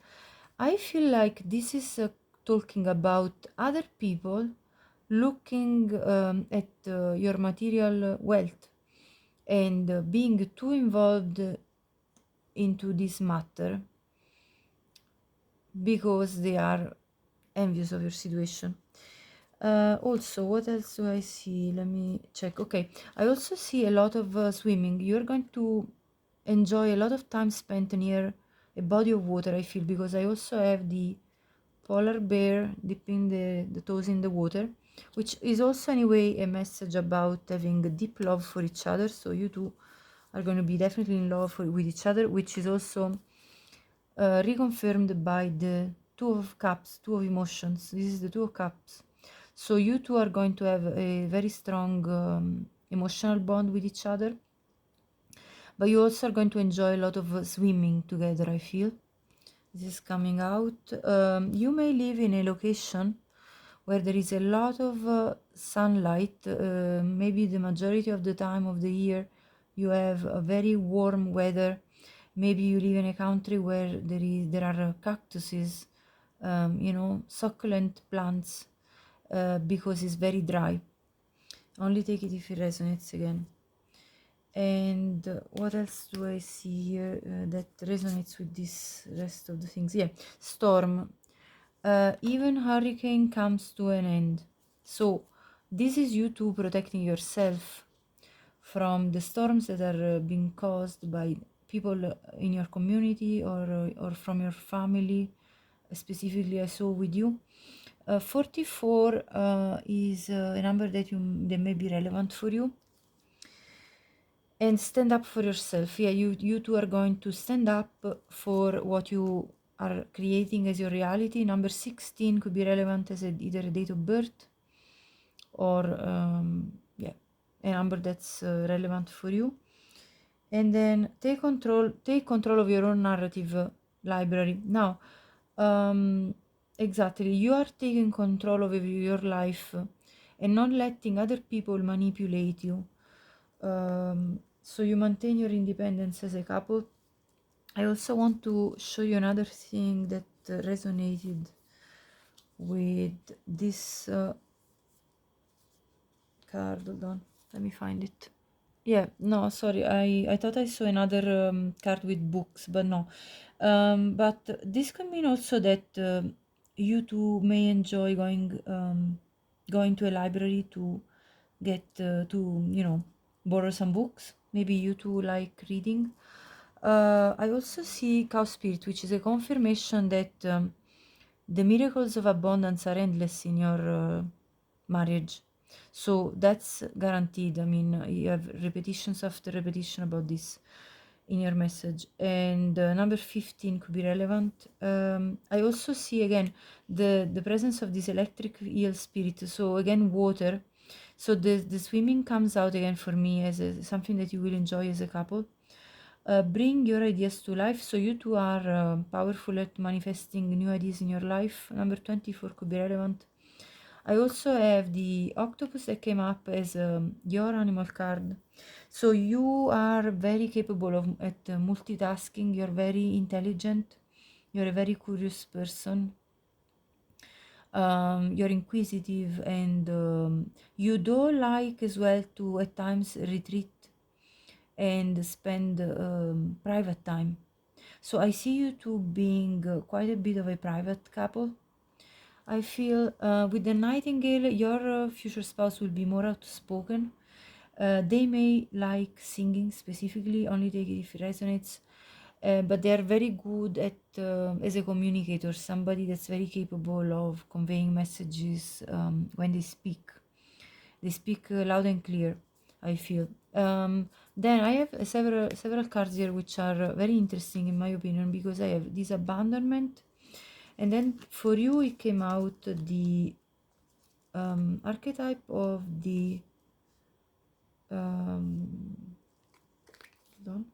I feel like this is talking about other people looking at your material wealth and being too involved into this matter because they are envious of your situation. Also, what else do I see? Let me check. Okay, I also see a lot of swimming. You're going to enjoy a lot of time spent near a body of water, I feel, because I also have the polar bear dipping the toes in the water, which is also anyway a message about having a deep love for each other. So you two are going to be definitely in love with each other, which is also reconfirmed by the two of cups, two of emotions. This is the two of cups. So you two are going to have a very strong emotional bond with each other, but you also are going to enjoy a lot of swimming together, I feel. This is coming out. You may live in a location where there is a lot of sunlight. Maybe the majority of the time of the year you have a very warm weather. Maybe you live in a country where there are cactuses, succulent plants, because it's very dry. Only take it if it resonates again. And what else do I see here that resonates with this rest of the things? Yeah, storm. Even hurricane comes to an end. So this is you two protecting yourself from the storms that are being caused by people in your community or from your family. Specifically, I saw with you. 44 is a number that may be relevant for you. And stand up for yourself. Yeah, you two are going to stand up for what you are creating as your reality. Number 16 could be relevant as either a date of birth or yeah, a number that's relevant for you. And then take control of your own narrative library. Now, exactly, you are taking control of your life and not letting other people manipulate you. So you maintain your independence as a couple. I also want to show you another thing that resonated with this card. Hold on, let me find it. Yeah, no, sorry, I thought I saw another card with books, but no. But this can mean also that you two may enjoy going to a library to get to borrow some books. Maybe you two like reading. I also see cow spirit, which is a confirmation that the miracles of abundance are endless in your marriage. So that's guaranteed. I mean, you have repetitions after repetition about this in your message. And number 15 could be relevant. I also see again the presence of this electric eel spirit. So again, water. So the swimming comes out again for me as something that you will enjoy as a couple. Bring your ideas to life. So you two are powerful at manifesting new ideas in your life. Number 24 could be relevant. I also have the octopus that came up as your animal card. So you are very capable at multitasking. You're very intelligent. You're a very curious person. You're inquisitive, and you do like as well to at times retreat and spend private time. So I see you two being quite a bit of a private couple. I feel with the Nightingale, your future spouse will be more outspoken. They may like singing specifically, only take it if it resonates. But they are very good at as a communicator, somebody that's very capable of conveying messages when they speak. They speak loud and clear, I feel. Then I have several cards here which are very interesting in my opinion, because I have this abandonment, and then for you it came out the archetype of the hold on.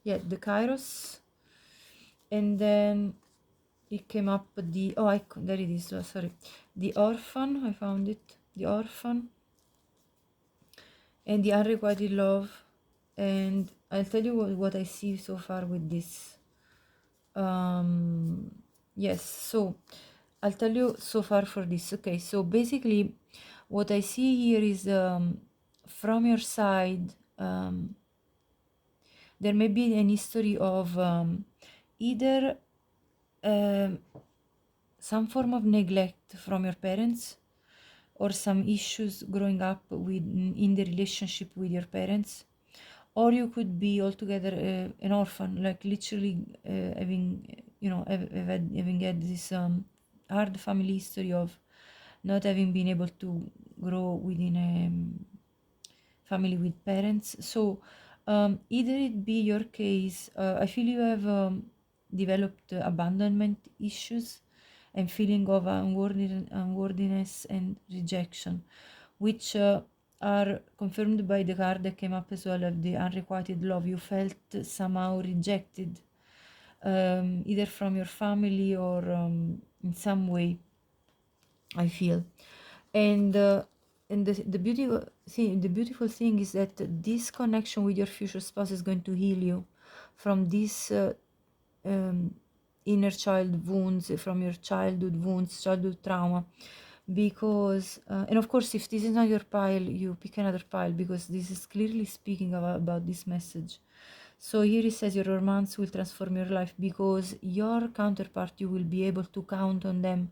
Yeah, the Kairos, and then it came up the there it is. Sorry, the orphan. I found it. The orphan and the unrequited love. And I'll tell you what I see so far with this. Yes, so I'll tell you so far for this. Okay, so basically what I see here is from your side, there may be an history of either um, some form of neglect from your parents, or some issues growing up with in the relationship with your parents, or you could be altogether an orphan, like literally having having had this hard family history of not having been able to grow within a family with parents. So either it be your case, I feel you have developed abandonment issues and feeling of unworthiness and rejection, which are confirmed by the card that came up as well of the unrequited love. You felt somehow rejected, either from your family or in some way, I feel. And the beautiful thing is that this connection with your future spouse is going to heal you from this inner child wounds, from your childhood wounds, childhood trauma. Because and of course, if this is not your pile, you pick another pile, because this is clearly speaking about this message. So here it says your romance will transform your life, because your counterpart, you will be able to count on them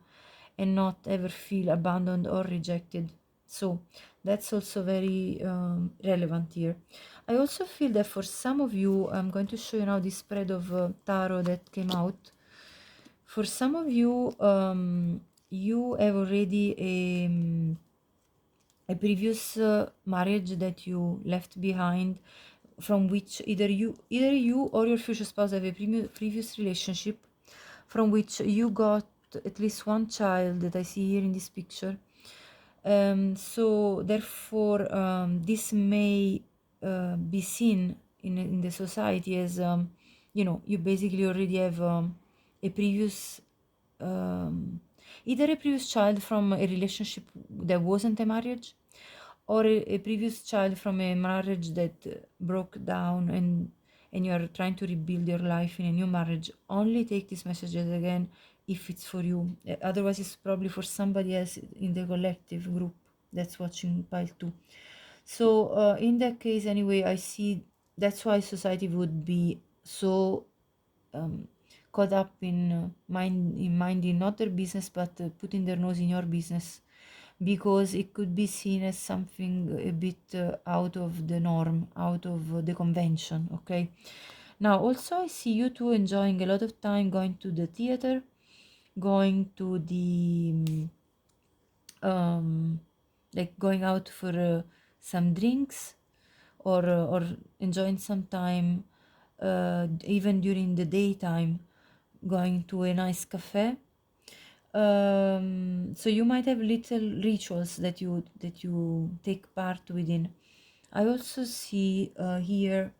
and not ever feel abandoned or rejected. So that's also very relevant here. I also feel that for some of you, I'm going to show you now this spread of tarot that came out. For some of you, you have already a previous marriage that you left behind, from which either you or your future spouse have a previous relationship from which you got at least one child that I see here in this picture. So therefore this may be seen in the society as you basically already have a previous either a previous child from a relationship that wasn't a marriage, or a previous child from a marriage that broke down, and you are trying to rebuild your life in a new marriage. Only take these messages again if it's for you. Otherwise it's probably for somebody else in the collective group that's watching pile 2. So in that case anyway, I see that's why society would be so caught up in minding not their business, but putting their nose in your business, because it could be seen as something a bit out of the norm, out of the convention. Okay, now also I see you two enjoying a lot of time going to the theater, going to the like going out for some drinks, or enjoying some time even during the daytime, going to a nice cafe. So you might have little rituals that you take part within. I also see here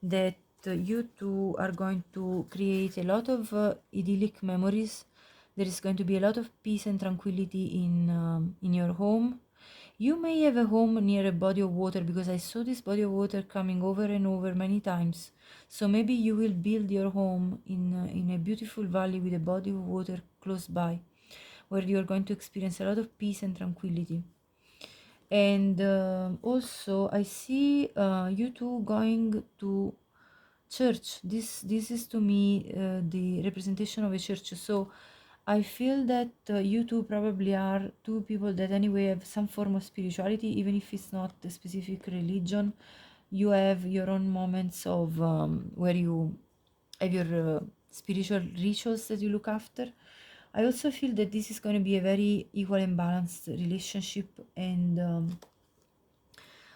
that you two are going to create a lot of idyllic memories. There is going to be a lot of peace and tranquility in your home. You may have a home near a body of water, because I saw this body of water coming over and over many times. So maybe you will build your home in a beautiful valley with a body of water close by, where you are going to experience a lot of peace and tranquility. And also I see you two going to church. This is to me the representation of a church. So I feel that you two probably are two people that anyway have some form of spirituality, even if it's not a specific religion. You have your own moments of where you have your spiritual rituals that you look after. I also feel that this is going to be a very equal and balanced relationship, and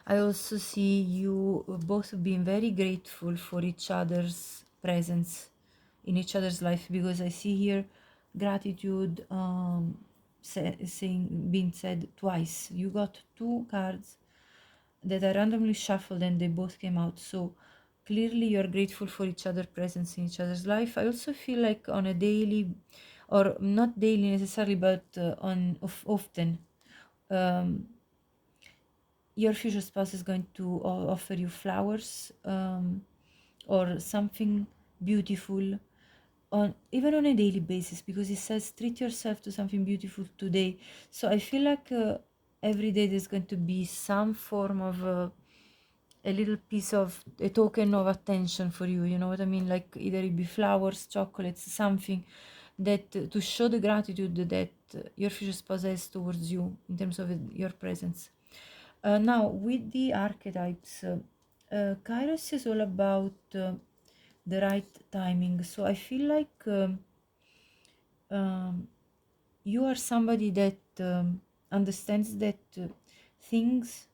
I also see you both being very grateful for each other's presence in each other's life, because I see here gratitude saying being said twice. You got two cards that I randomly shuffled and they both came out. So clearly you're grateful for each other's presence in each other's life. I also feel like on a daily, or not daily necessarily, but often, um, your future spouse is going to offer you flowers, or something beautiful, on even on a daily basis, because it says treat yourself to something beautiful today. So I feel like every day there's going to be some form of a little piece of a token of attention for you, you know what I mean, like either it be flowers, chocolates, something that to show the gratitude that your future spouse has towards you in terms of your presence. Now, with the archetypes, Kairos is all about the right timing. So I feel like you are somebody that understands that things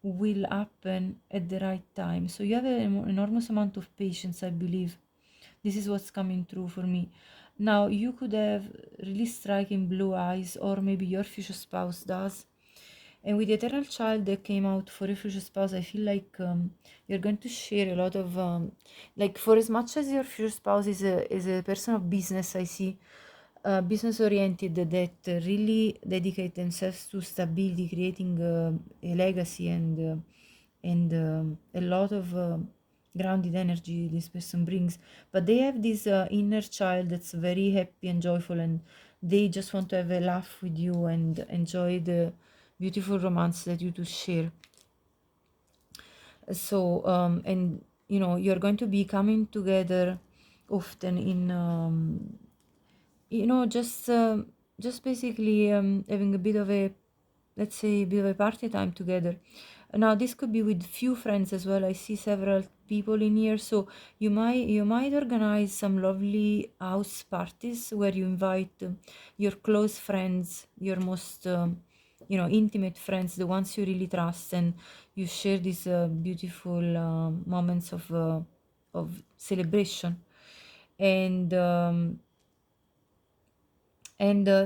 will happen at the right time. So you have an enormous amount of patience, I believe. This is what's coming through for me. Now, you could have really striking blue eyes, or maybe your future spouse does. And with the Eternal Child that came out for your future spouse, I feel like you're going to share a lot of, like, for as much as your future spouse is a person of business, I see, business oriented, that really dedicate themselves to stability, creating a legacy, and a lot of grounded energy this person brings. But they have this inner child that's very happy and joyful, and they just want to have a laugh with you and enjoy the beautiful romance that you two share. So and you know, you're going to be coming together often in you know, just basically having a bit of a, let's say, a bit of a party time together. Now this could be with few friends as well. I see several people in here, so you might organize some lovely house parties where you invite your close friends, your most you know, intimate friends, the ones you really trust, and you share these beautiful moments of celebration. And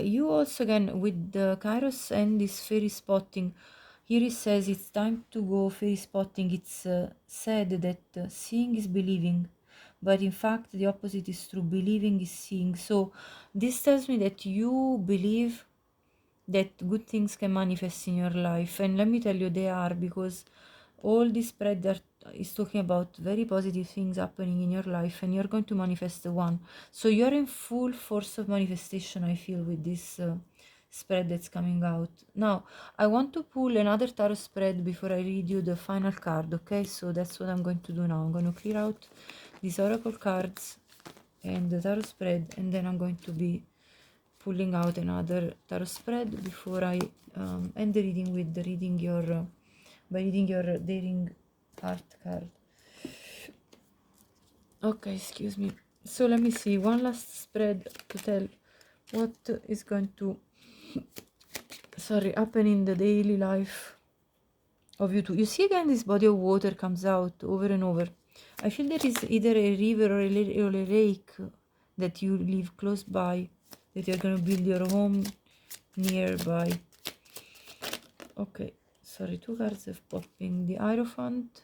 you also, again, with the Kairos and this fairy spotting, here it says it's time to go fairy spotting. It's said that seeing is believing, but in fact the opposite is true. Believing is seeing. So this tells me that you believe that good things can manifest in your life, and let me tell you, they are, because all this spread that is talking about very positive things happening in your life, and you're going to manifest the one. So you're in full force of manifestation, I feel, with this spread that's coming out. Now I want to pull another tarot spread before I read you the final card, okay? So that's what I'm going to do now. I'm going to clear out these oracle cards and the tarot spread, and then I'm going to be pulling out another tarot spread before I end the reading with reading your by reading your daring heart card. Okay, excuse me. So let me see, one last spread to tell what is going to happen in the daily life of you two. You see, again, this body of water comes out over and over. I feel there is either a river or a lake that you live close by, that you're going to build your home nearby. Okay, sorry, two cards have popped in. The Hierophant,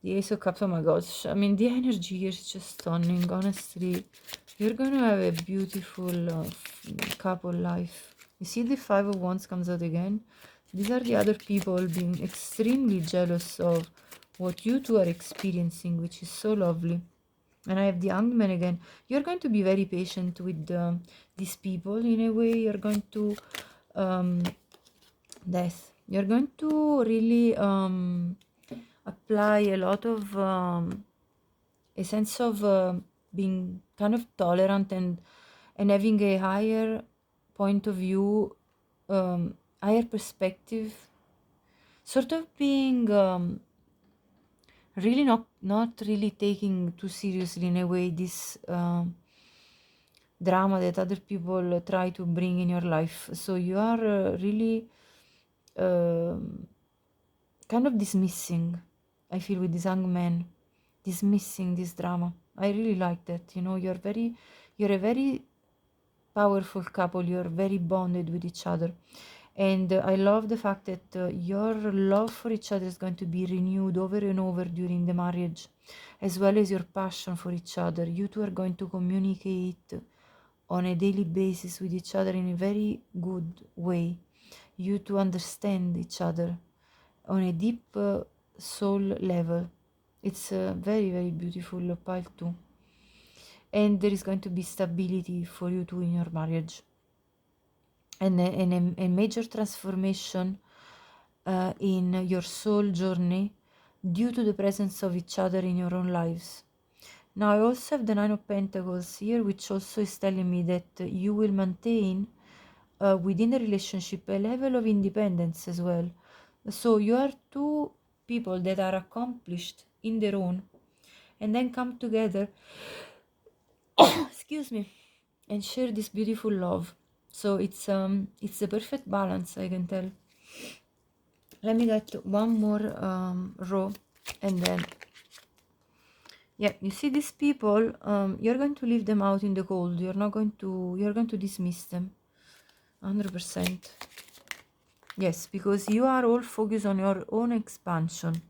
the Ace of Cups. Oh my gosh, I mean, the energy here is just stunning, honestly. You're gonna have a beautiful couple life. You see the Five of Wands comes out again. These are the other people being extremely jealous of what you two are experiencing, which is so lovely. And I have the Hanged Man again. You're going to be very patient with these people in a way. You're going to death. You're going to really apply a lot of a sense of being kind of tolerant and having a higher point of view, higher perspective, sort of being really not really taking too seriously in a way this drama that other people try to bring in your life. So you are really kind of dismissing, I feel, with this young man, dismissing this drama. I really like that. You know, you're a very powerful couple. You're very bonded with each other, and I love the fact that your love for each other is going to be renewed over and over during the marriage, as well as your passion for each other. You two are going to communicate on a daily basis with each other in a very good way. You two understand each other on a deep soul level. It's a very, very beautiful pile too. And there is going to be stability for you two in your marriage. And a major transformation in your soul journey due to the presence of each other in your own lives. Now I also have the Nine of Pentacles here, which also is telling me that you will maintain within the relationship a level of independence as well. So you are two people that are accomplished in their own and then come together excuse me, and share this beautiful love. So it's the perfect balance, I can tell. Let me get one more row, and then yeah, you see these people, you're going to leave them out in the cold. You're going to dismiss them 100%. Yes, because you are all focused on your own expansion,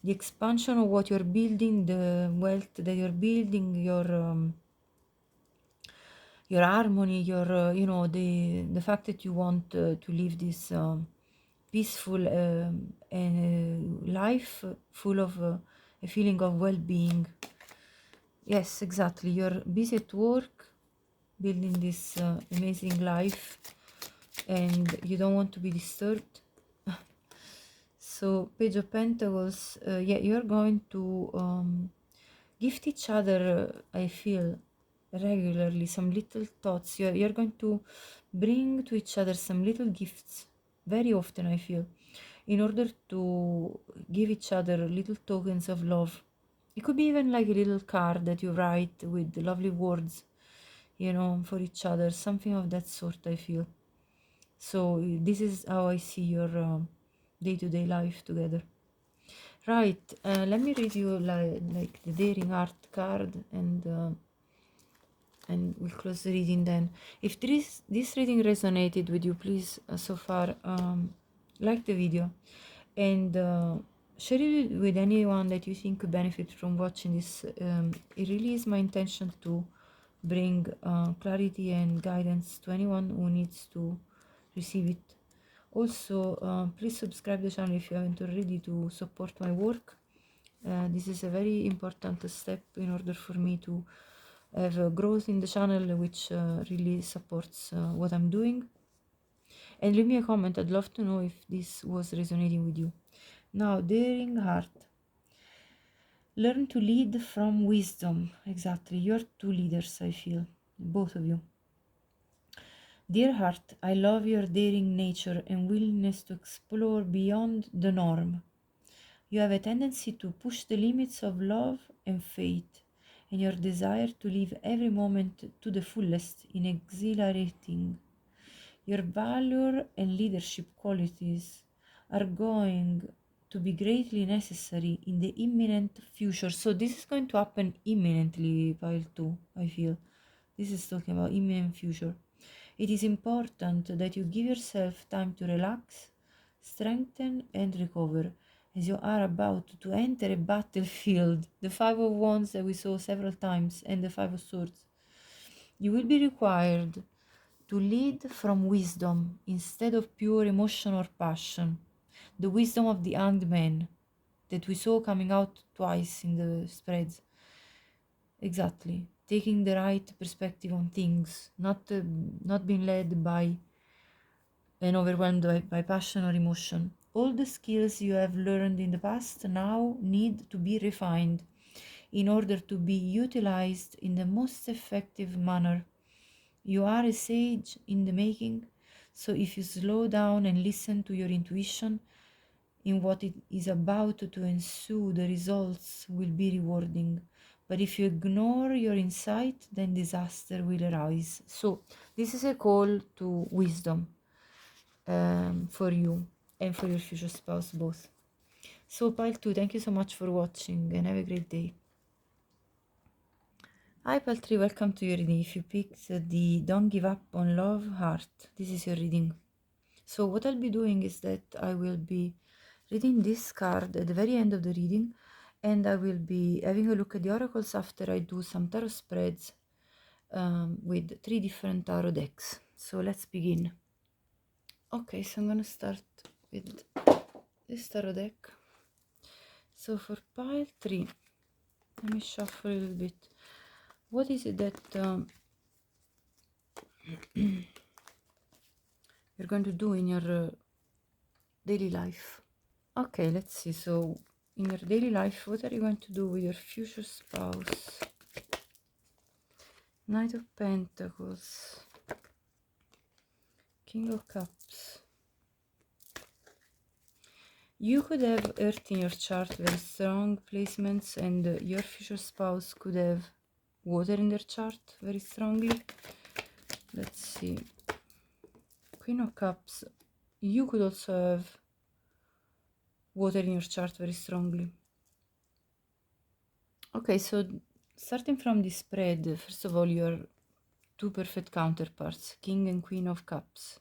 the expansion of what you're building, the wealth that you're building, your harmony, your you know, the fact that you want to live this peaceful life full of a feeling of well-being. Yes, exactly. You're busy at work building this amazing life, and you don't want to be disturbed. So Page of Pentacles, yeah, you're going to gift each other, I feel, regularly some little thoughts. You're going to bring to each other some little gifts very often, I feel, in order to give each other little tokens of love. It could be even like a little card that you write with lovely words, you know, for each other, something of that sort, I feel. So this is how I see your day-to-day life together. Right, let me read you like the Daring Art card, and we'll close the reading then. If this reading resonated with you, please so far like the video and share it with anyone that you think could benefit from watching this. It really is my intention to bring clarity and guidance to anyone who needs to receive it. Also, please subscribe to the channel if you haven't already to support my work. This is a very important step in order for me to have growth in the channel, which really supports what I'm doing. And leave me a comment. I'd love to know if this was resonating with you. Now, Daring Heart. Learn to lead from wisdom. Exactly. You're two leaders, I feel. Both of you. Dear heart, I love your daring nature and willingness to explore beyond the norm. You have a tendency to push the limits of love and faith, and your desire to live every moment to the fullest is exhilarating. Your valor and leadership qualities are going to be greatly necessary in the imminent future. So this is going to happen imminently, pile 2, I feel. This is talking about imminent future. It is important that you give yourself time to relax, strengthen, and recover as you are about to enter a battlefield. The Five of Wands that we saw several times, and the Five of Swords. You will be required to lead from wisdom instead of pure emotion or passion. The wisdom of the Hanged Man that we saw coming out twice in the spreads. Exactly. Taking the right perspective on things, not being led by and overwhelmed by passion or emotion. All the skills you have learned in the past now need to be refined in order to be utilized in the most effective manner. You are a sage in the making. So if you slow down and listen to your intuition in what it is about to ensue, the results will be rewarding. But if you ignore your insight, then disaster will arise. So this is a call to wisdom, for you and for your future spouse both. So pile 2, thank you so much for watching and have a great day. Hi pile 3, welcome to your reading. If you picked the Don't Give Up on Love heart, this is your reading. So what I'll be doing is that I will be reading this card at the very end of the reading, and I will be having a look at the oracles after I do some tarot spreads with 3 different tarot decks. So let's begin. Okay, so I'm gonna start with this tarot deck. So for pile 3, let me shuffle a little bit. What is it that you're going to do in your daily life? Okay, let's see. So in your daily life, what are you going to do with your future spouse? Knight of Pentacles, King of Cups. You could have Earth in your chart, very strong placements, and your future spouse could have water in their chart very strongly. Let's see. Queen of Cups. You could also have water in your chart very strongly. Okay, so starting from this spread, first of all, your 2 perfect counterparts, King and Queen of Cups.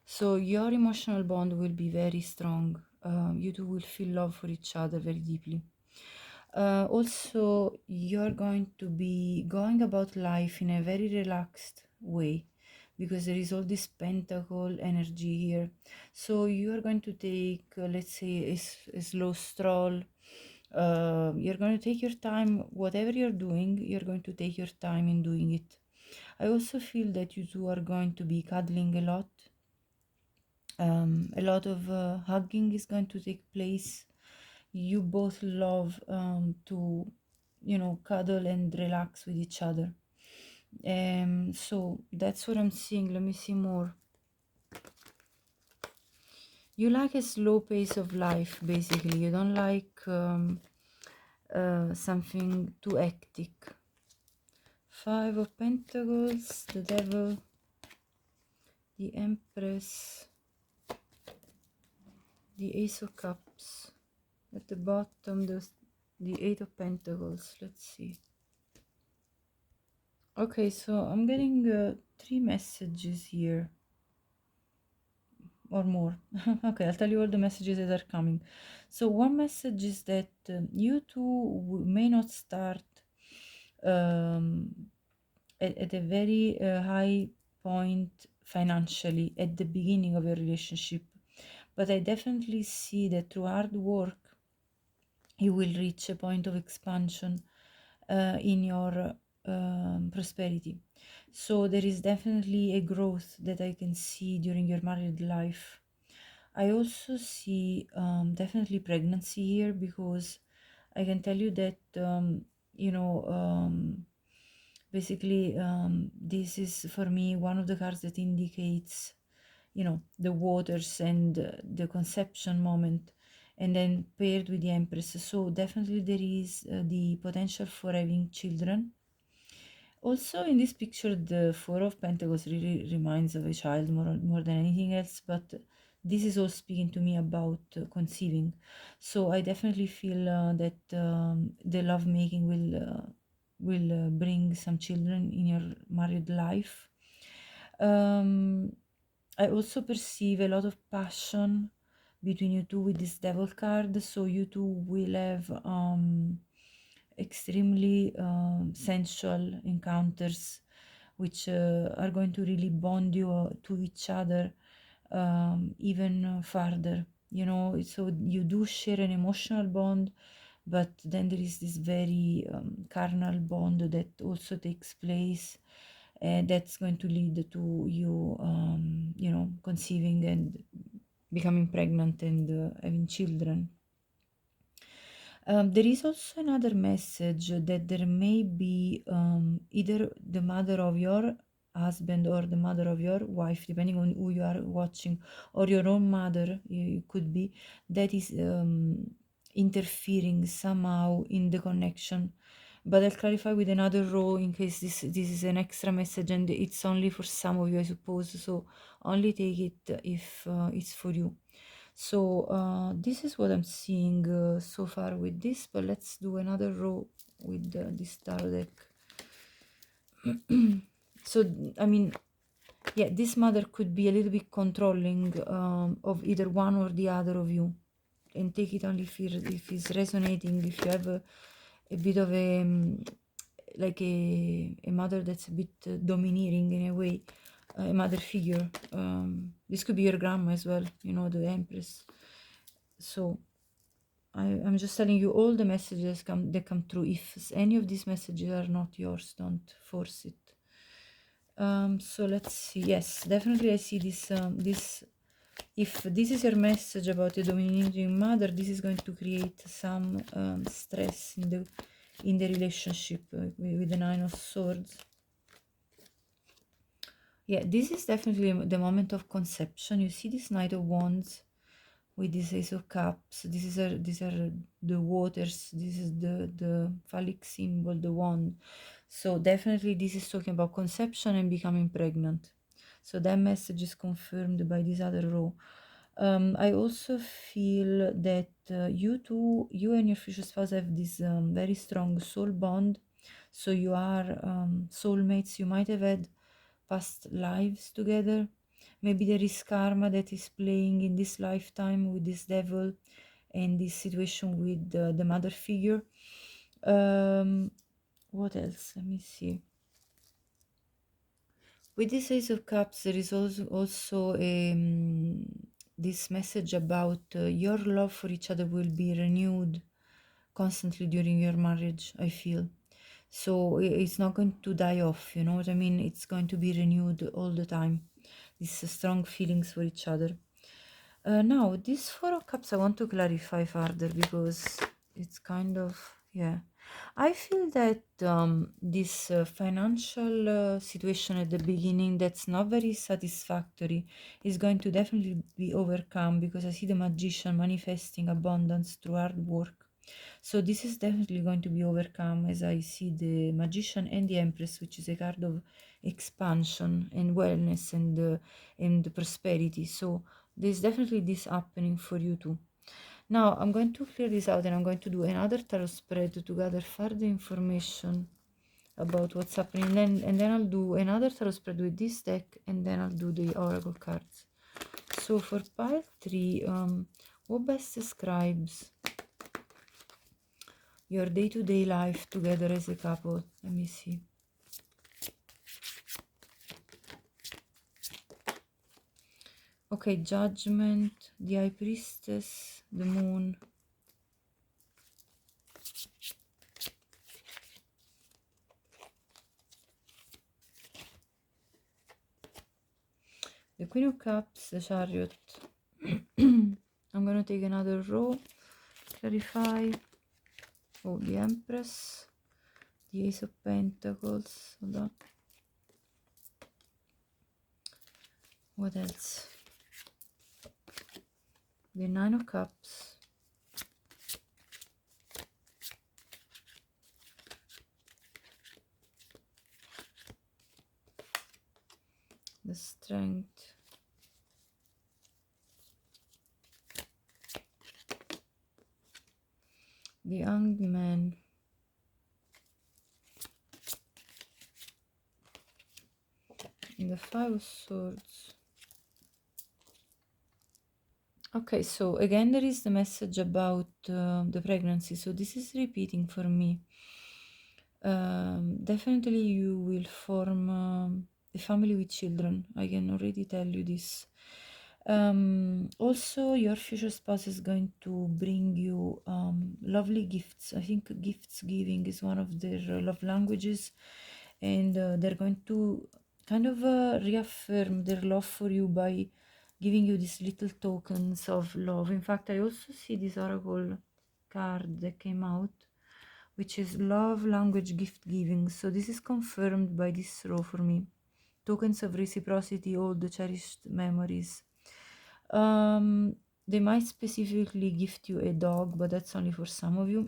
So your emotional bond will be very strong. You two will feel love for each other very deeply. Also, you're going to be going about life in a very relaxed way, because there is all this pentacle energy here. So you are going to take, let's say, a slow stroll. You're going to take your time. Whatever you're doing, you're going to take your time in doing it. I also feel that you two are going to be cuddling a lot. A lot of hugging is going to take place. You both love to, cuddle and relax with each other. So that's what I'm seeing. Let me see more. You like a slow pace of life, basically. You don't like something too hectic. 5 of Pentacles, the Devil, the Empress, the Ace of Cups. At the bottom, the 8 of Pentacles. Let's see. Okay, so I'm getting 3 messages here. Or more. Okay, I'll tell you all the messages that are coming. So one message is that you two may not start at a very high point financially at the beginning of your relationship, but I definitely see that through hard work you will reach a point of expansion in your prosperity. So there is definitely a growth that I can see during your married life. I also see definitely pregnancy here, because I can tell you that basically this is for me one of the cards that indicates the waters and the conception moment, and then paired with the Empress. So definitely there is the potential for having children. Also in this picture, the 4 of Pentacles really reminds of a child more than anything else, but this is all speaking to me about conceiving. So I definitely feel that the lovemaking will bring some children in your married life. I also perceive a lot of passion between you two with this Devil card. So you two will have extremely sensual encounters, which are going to really bond you to each other even further. So you do share an emotional bond, but then there is this very carnal bond that also takes place, that's going to lead to you conceiving and becoming pregnant and having children. There is also another message that there may be either the mother of your husband or the mother of your wife, depending on who you are watching, or your own mother, it could be, that is interfering somehow in the connection. But I'll clarify with another row in case this is an extra message and it's only for some of you, I suppose, so only take it if it's for you. So this is what I'm seeing so far with this, but let's do another row with this tarot deck. So I mean, yeah, this mother could be a little bit controlling of either one or the other of you, and take it only if it's resonating. If you have a bit of a like a mother that's a bit domineering in a way, a mother figure. This could be your grandma as well, you know, the Empress. So I'm just telling you all the messages that come through. If any of these messages are not yours, don't force it. So let's see. Yes, definitely I see this. If this is your message about a dominating mother, this is going to create some stress in the relationship with the Nine of Swords. Yeah, this is definitely the moment of conception. You see this Knight of Wands with this Ace of Cups. These are the waters. This is the phallic symbol, the wand. So definitely this is talking about conception and becoming pregnant. So that message is confirmed by this other row. I also feel that you and your future spouse have this very strong soul bond. So you are soulmates. You might have had past lives together. Maybe there is karma that is playing in this lifetime with this devil and this situation with the mother figure. What else? Let me see. With this Ace of Cups, there is also this message about your love for each other will be renewed constantly during your marriage, I feel. So it's not going to die off, you know what I mean? It's going to be renewed all the time. These strong feelings for each other. Now, this Four of Cups I want to clarify further because it's kind of, yeah. I feel that this financial situation at the beginning that's not very satisfactory is going to definitely be overcome because I see the Magician manifesting abundance through hard work. So this is definitely going to be overcome as I see the Magician and the Empress, which is a card of expansion and wellness and prosperity. So there's definitely this happening for you too. Now I'm going to clear this out and I'm going to do another tarot spread to gather further information about what's happening. And then I'll do another tarot spread with this deck and then I'll do the oracle cards. So for pile 3, what best describes your day-to-day life together as a couple? Let me see. Okay, Judgment, the High Priestess, the Moon. The Queen of Cups, the Chariot. I'm gonna take another row, clarify. Oh, the Empress, the Ace of Pentacles. Hold on. What else? The Nine of Cups. The Strength. The Hanged Man. And the Five of Swords. Okay, so again there is the message about the pregnancy. So this is repeating for me. Definitely you will form a family with children. I can already tell you this. Also your future spouse is going to bring you lovely gifts. I think gifts giving is one of their love languages, and they're going to kind of reaffirm their love for you by giving you these little tokens of love. In fact, I also see this oracle card that came out, which is love language gift giving. So this is confirmed by this row for me. tokens of reciprocity, all the cherished memories. Um, they might specifically gift you a dog, but that's only for some of you.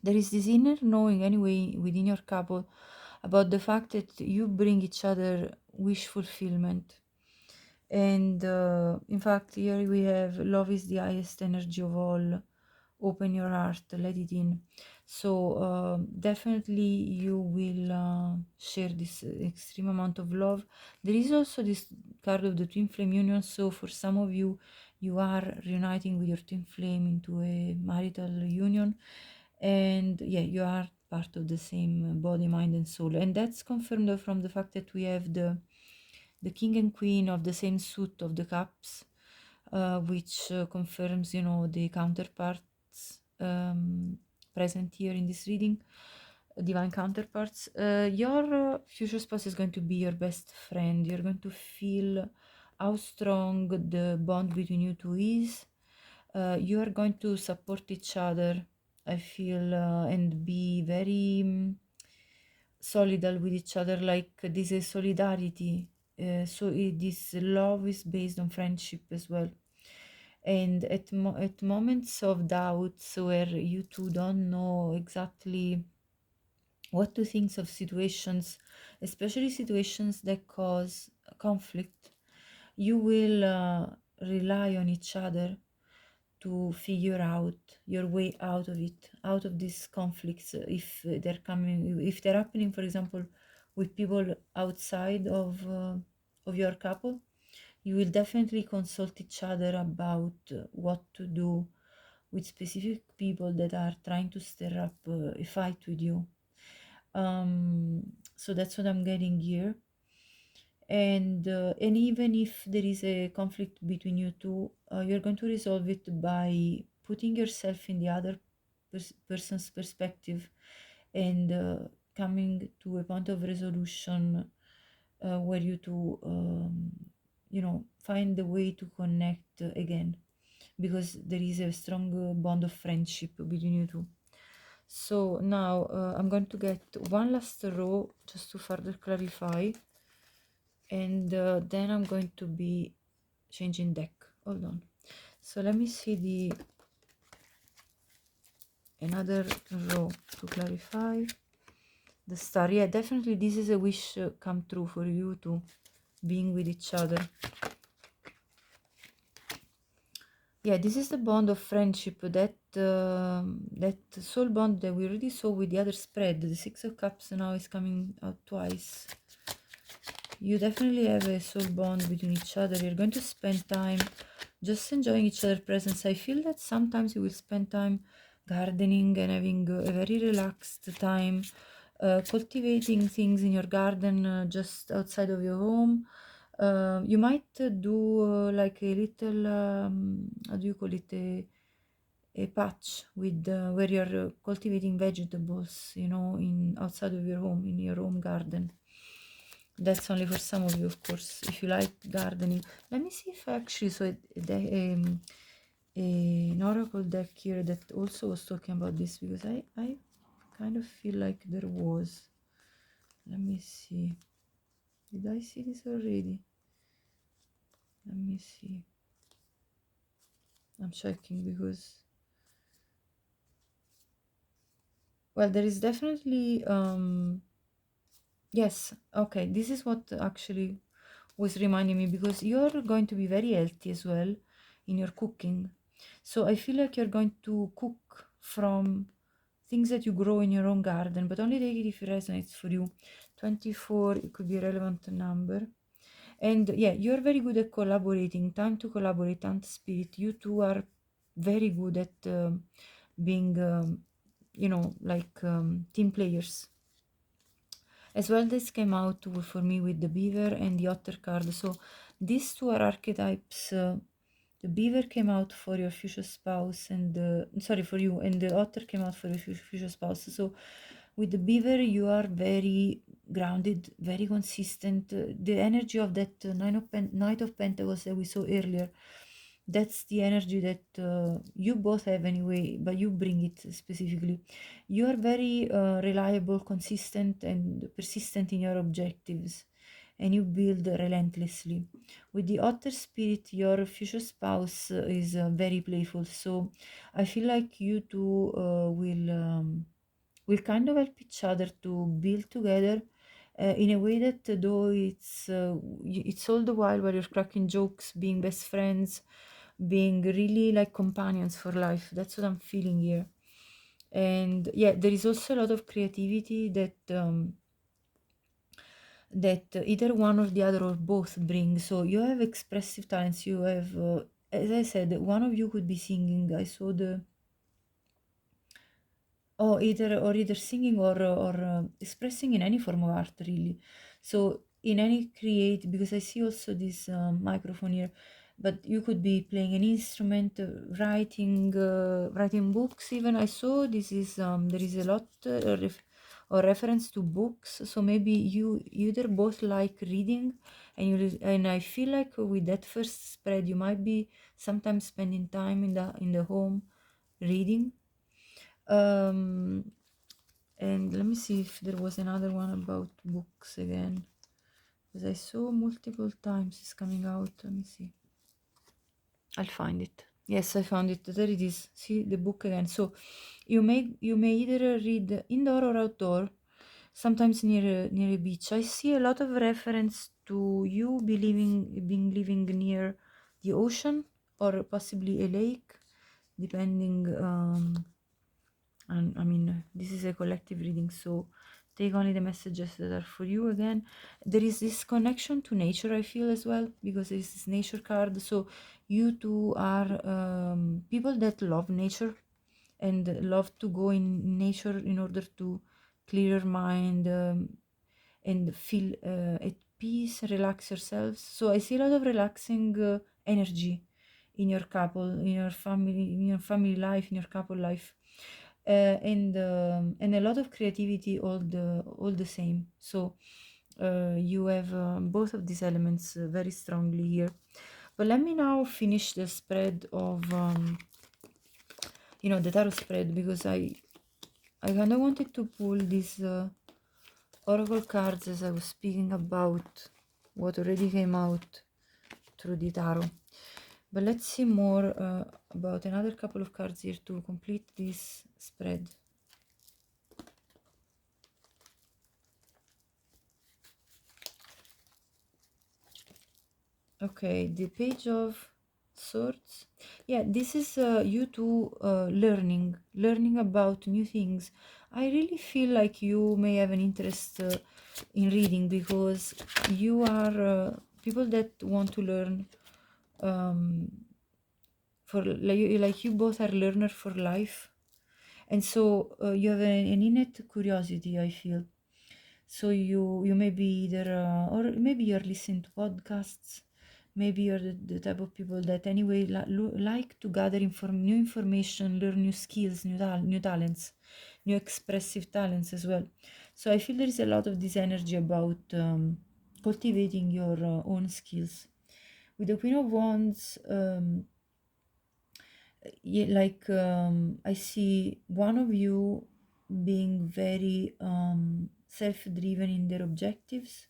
There is this inner knowing anyway within your couple about the fact that you bring each other wish fulfillment. And in fact, here we have love is the highest energy of all. Open your heart, let it in. So definitely you will share this extreme amount of love. There is also this card of the twin flame union. So for some of you, you are reuniting with your twin flame into a marital union, and yeah, you are part of the same body, mind, and soul. And that's confirmed from the fact that we have the king and queen of the same suit of the cups, which confirms, you know, the counterparts present here in this reading, divine counterparts. Your future spouse is going to be your best friend. You're going to feel how strong the bond between you two is. You are going to support each other, I feel, and be very solidal with each other, like this is solidarity. So this love is based on friendship as well. And at moments of doubts where you two don't know exactly what to think of situations, especially situations that cause conflict, you will rely on each other to figure out your way out of it, out of these conflicts, if they're coming, if they're happening, for example, with people outside of your couple. You will definitely consult each other about what to do with specific people that are trying to stir up a fight with you. So that's what I'm getting here. And even if there is a conflict between you two, you're going to resolve it by putting yourself in the other person's perspective, and coming to a point of resolution where you two you know, find the way to connect again, because there is a strong bond of friendship between you two. So now I'm going to get one last row just to further clarify, and then I'm going to be changing deck. Hold on. So let me see the another row to clarify. The star. Yeah, definitely this is a wish come true for you two, being with each other. Yeah, this is the bond of friendship, that that soul bond that we already saw with the other spread. The Six of Cups now is coming out twice. You definitely have a soul bond between each other. You're going to spend time just enjoying each other's presence. I feel that sometimes you will spend time gardening and having a very relaxed time, cultivating things in your garden just outside of your home. You might do like a little, how do you call it, a patch with where you're cultivating vegetables, you know, in outside of your home, in your home garden. That's only for some of you, of course, if you like gardening. Let me see if I actually saw an oracle deck here that also was talking about this, because I kind of feel like there was. Let me see. Did I see this already? Let me see. I'm checking because, well, there is definitely yes, okay, this is what actually was reminding me, because you're going to be very healthy as well in your cooking. So I feel like you're going to cook from things that you grow in your own garden, but only take it if it resonates for you. 24, it could be a relevant number. And yeah, you're very good at collaborating. Time to collaborate, and spirit. You two are very good at being, you know, like team players. As well, this came out for me with the beaver and the otter card. So these two are archetypes. The beaver came out for your future spouse, and sorry, for you, and the otter came out for your future spouse. So with the beaver, you are very grounded, very consistent. The energy of that Knight of Pentacles that we saw earlier, that's the energy that you both have anyway, but you bring it specifically. You are very reliable, consistent, and persistent in your objectives. and you build relentlessly. With the otter spirit, your future spouse is very playful, so I feel like you two will kind of help each other to build together in a way that though it's all the while where you're cracking jokes, being best friends, being really like companions for life. That's what I'm feeling here. And yeah, there is also a lot of creativity that either one or the other or both bring. So you have expressive talents. You have, as I said, one of you could be singing. I saw the either singing or expressing in any form of art, really. So in any create, because I see also this microphone here, but you could be playing an instrument, writing books. Even I saw this is there is a lot or reference to books. So maybe you either both like reading, and I feel like with that first spread, you might be sometimes spending time in the home reading. um and let me see if there was another one about books again, because I saw multiple times it's coming out. Let me see. I'll find it. Yes, I found it. There it is. See the book again. So you may either read indoor or outdoor, sometimes near a beach. I see a lot of reference to you being living near the ocean or possibly a lake, depending and I mean, this is a collective reading, so take only the messages that are for you. Again, there is this connection to nature, I feel, as well, because there is this nature card. So you two are people that love nature and love to go in nature in order to clear your mind, and feel at peace, relax yourselves. So I see a lot of relaxing energy in your couple, in your family life, in your couple life, and a lot of creativity all the same. So you have both of these elements very strongly here. But let me now finish the spread of the tarot spread, because I kind of wanted to pull these oracle cards as I was speaking about what already came out through the tarot. But let's see more about another couple of cards here to complete this spread. Okay, the Page of Swords. Yeah, this is you two learning about new things. I really feel like you may have an interest in reading, because you are people that want to learn. For like you both are learner for life, and so you have an innate curiosity, I feel. So you may be either or maybe you're listening to podcasts, maybe you're the type of people that anyway like to gather new information, learn new skills, new talents, new expressive talents as well. So I feel there is a lot of this energy about cultivating your own skills. With the Queen of Wands, yeah, like I see one of you being very self-driven in their objectives,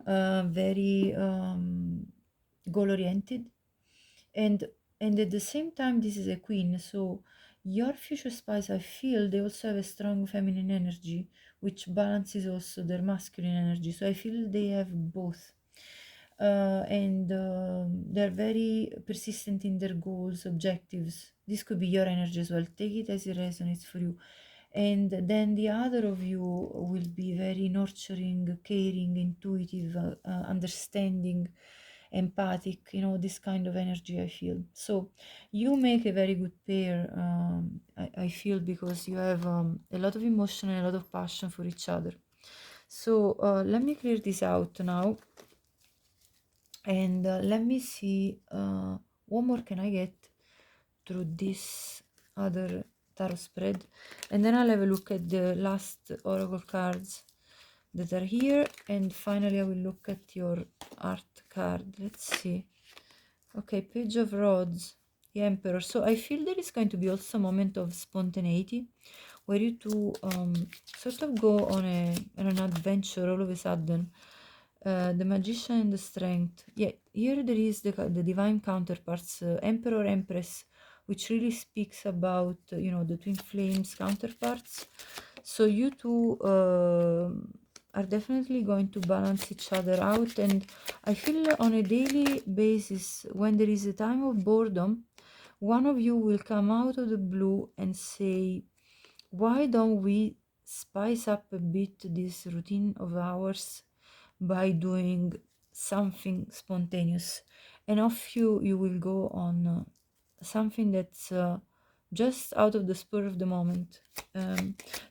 very goal-oriented, and at the same time this is a queen. So your future spies, I feel, they also have a strong feminine energy, which balances also their masculine energy. So I feel they have both, and they're very persistent in their goals, objectives. This could be your energy as well. Take it as it resonates for you. And then the other of you will be very nurturing, caring, intuitive, understanding, empathic, this kind of energy, I feel. So you make a very good pair, I feel, because you have a lot of emotion and a lot of passion for each other. So let me clear this out now. And let me see what more can I get through this other tarot spread, and then I'll have a look at the last oracle cards that are here, and finally I will look at your art card. Let's see. Okay, Page of Rods, the Emperor. So I feel there is going to be also a moment of spontaneity, where you two sort of go on an adventure all of a sudden. The magician and the strength. Yeah, here there is the divine counterparts, emperor, empress, which really speaks about the twin flames counterparts. So you two are definitely going to balance each other out, and I feel on a daily basis, when there is a time of boredom, one of you will come out of the blue and say, why don't we spice up a bit this routine of ours by doing something spontaneous? And off you will go on something that's just out of the spur of the moment,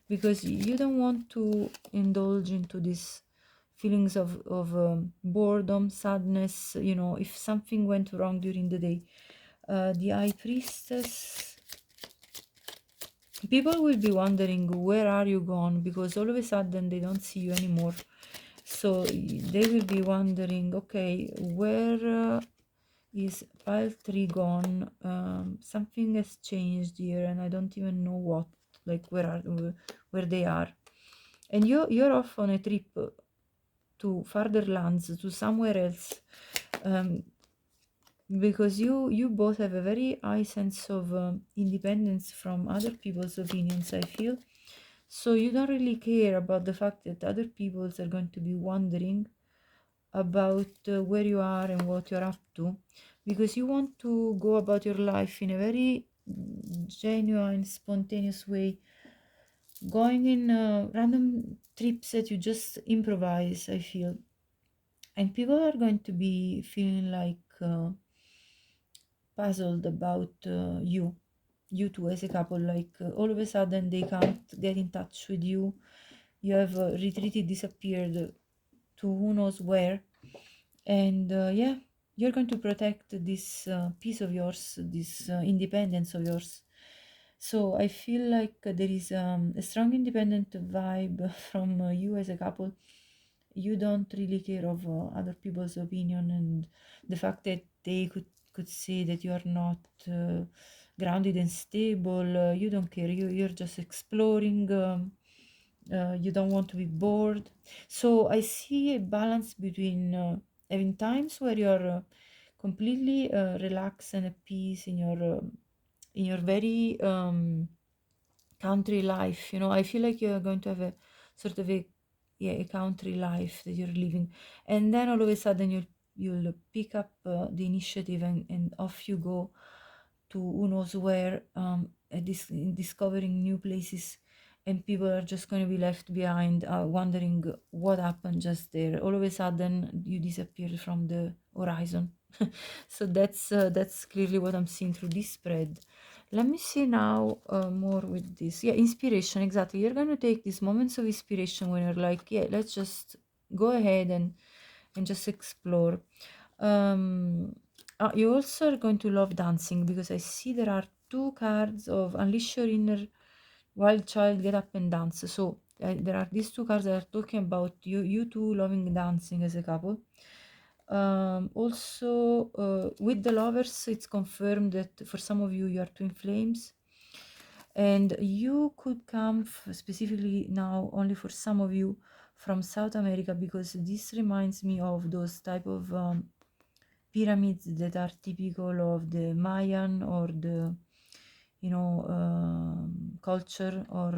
because you don't want to indulge into these feelings of boredom, sadness, if something went wrong during the day. The High Priestess, people will be wondering, where are you gone? Because all of a sudden they don't see you anymore. So they will be wondering, okay, where is pile 3 gone? Something has changed here and I don't even know what, like where they are. And you're off on a trip to farther lands, to somewhere else, because you both have a very high sense of independence from other people's opinions, I feel. So you don't really care about the fact that other peoples are going to be wondering about where you are and what you're up to, because you want to go about your life in a very genuine, spontaneous way, going in random trips that you just improvise, I feel. And people are going to be feeling like puzzled about you two as a couple, like all of a sudden they can't get in touch with you. You have retreated, disappeared to who knows where, and yeah, you're going to protect this piece of yours, this independence of yours. So I feel like there is a strong independent vibe from you as a couple. You don't really care of other people's opinion, and the fact that they could say that you are not grounded and stable. You don't care. You're just exploring. You don't want to be bored. So I see a balance between having times where you're completely relaxed and at peace in your very country life. I feel like you're going to have a sort of a country life that you're living, and then all of a sudden you'll pick up the initiative, and off you go to who knows where, discovering new places, and people are just going to be left behind, wondering what happened just there. All of a sudden you disappeared from the horizon. So that's clearly what I'm seeing through this spread. Let me see now more with this. Yeah, inspiration, exactly. You're going to take these moments of inspiration when you're like, yeah, let's just go ahead and just explore. You also are going to love dancing, because I see there are 2 cards of unleash your inner wild child, get up and dance. So there are these 2 cards that are talking about you two loving dancing as a couple. Also, with the lovers, it's confirmed that for some of you, you are twin flames, and you could come specifically now only for some of you from South America, because this reminds me of those type of pyramids that are typical of the Mayan or the culture, or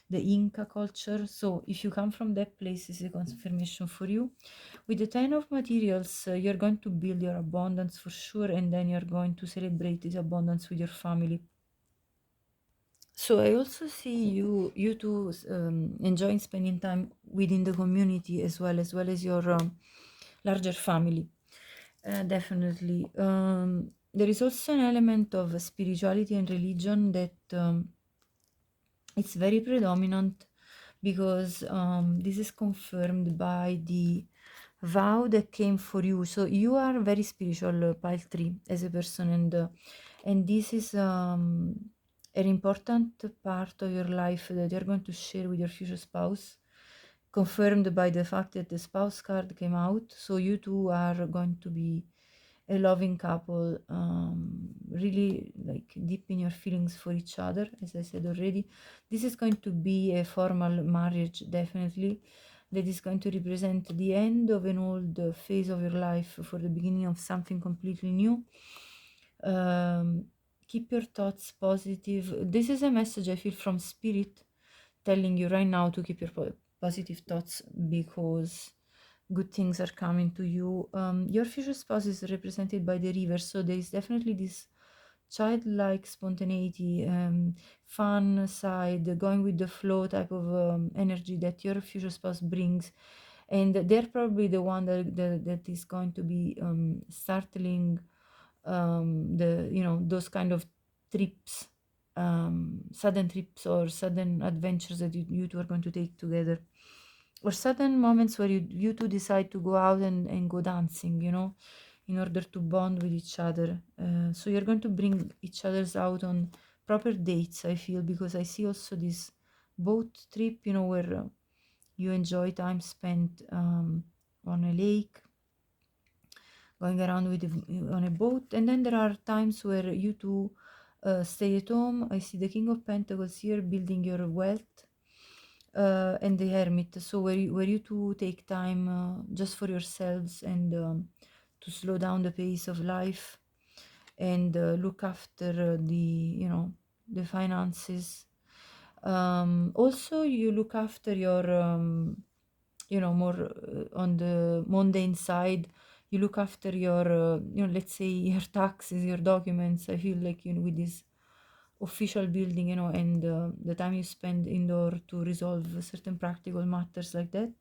the Inca culture. So if you come from that place, it's a confirmation for you. With the 10 of materials, you're going to build your abundance for sure, and then you're going to celebrate this abundance with your family. So I also see you two enjoying spending time within the community, as well as your larger family. Definitely. There is also an element of spirituality and religion that it's very predominant, because this is confirmed by the vow that came for you. So you are very spiritual, pile 3, as a person, and this is an important part of your life that you're going to share with your future spouse, confirmed by the fact that the spouse card came out. So you two are going to be a loving couple, really like deep in your feelings for each other, as I said already. This is going to be a formal marriage, definitely, that is going to represent the end of an old phase of your life for the beginning of something completely new. Keep your thoughts positive. This is a message I feel from Spirit telling you right now to keep your positive thoughts, because good things are coming to you. Your future spouse is represented by the river, so there is definitely this childlike spontaneity, fun side, going with the flow type of energy that your future spouse brings, and they're probably the one that is going to be startling those kind of trips, sudden trips or sudden adventures that you two are going to take together, or sudden moments where you two decide to go out and go dancing, in order to bond with each other. So you're going to bring each other's out on proper dates, I feel, because I see also this boat trip, where you enjoy time spent on a lake, going around on a boat. And then there are times where you two stay at home. I see the King of Pentacles here, building your wealth, and the Hermit, so where you two take time just for yourselves, and to slow down the pace of life, and look after the finances. Also, you look after your more on the mundane side. You look after your let's say your taxes, your documents. I feel like, with this official building, and the time you spend indoor to resolve certain practical matters like that.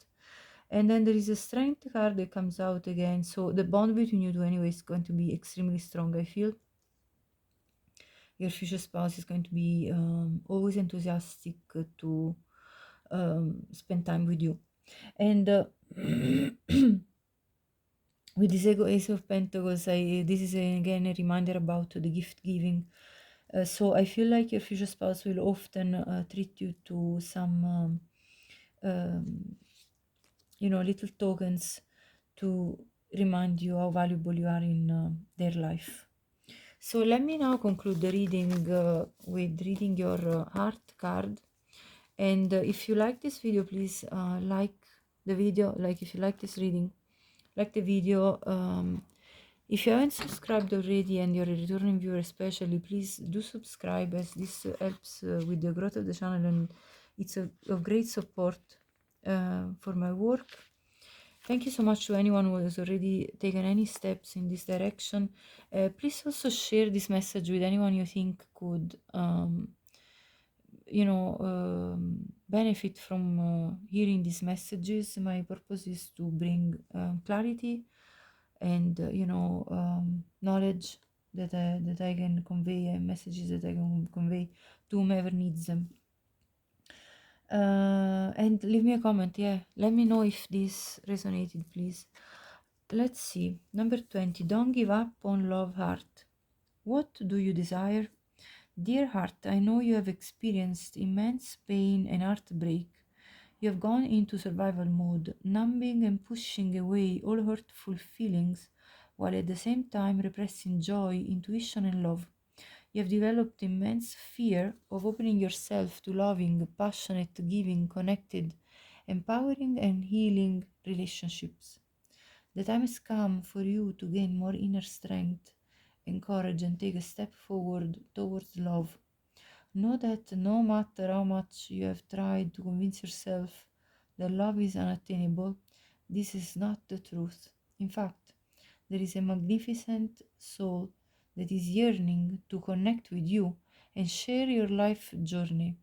And then there is a strength card that comes out again, so the bond between you two anyway is going to be extremely strong, I feel. Your future spouse is going to be always enthusiastic to spend time with you. And with this Ace of Pentacles, this is again a reminder about the gift giving. So I feel like your future spouse will often treat you to some, little tokens to remind you how valuable you are in their life. So let me now conclude the reading with reading your heart card. And if you like this video, please like the video. Like, if you like this reading, like the video. If you haven't subscribed already and you're a returning viewer especially, please do subscribe, as this helps with the growth of the channel, and it's of great support for my work. Thank you so much to anyone who has already taken any steps in this direction. Please also share this message with anyone you think could benefit from hearing these messages. My purpose is to bring clarity and knowledge that I can convey, and messages that I can convey to whomever needs them. And leave me a comment. Let me know if this resonated, please. Let's see. Number 20. Don't give up on love, heart. What do you desire? Dear heart, I know you have experienced immense pain and heartbreak. You have gone into survival mode, numbing and pushing away all hurtful feelings, while at the same time repressing joy, intuition, and love. You have developed immense fear of opening yourself to loving, passionate, giving, connected, empowering, and healing relationships. The time has come for you to gain more inner strength and courage and take a step forward towards love. Know that no matter how much you have tried to convince yourself that love is unattainable, this is not the truth. In fact, there is a magnificent soul that is yearning to connect with you and share your life journey.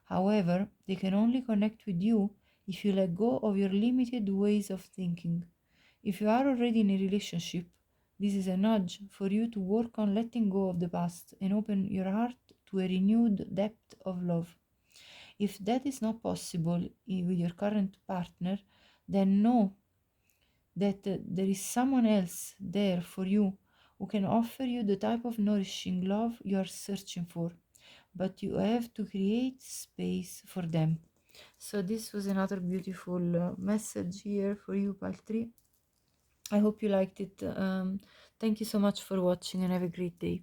However, they can only connect with you if you let go of your limited ways of thinking. If you are already in a relationship, this is a nudge for you to work on letting go of the past and open your heart to a renewed depth of love. If that is not possible with your current partner, then know that there is someone else there for you who can offer you the type of nourishing love you are searching for, but you have to create space for them. So this was another beautiful message here for you, pile 3. I hope you liked it. Thank you so much for watching, and have a great day.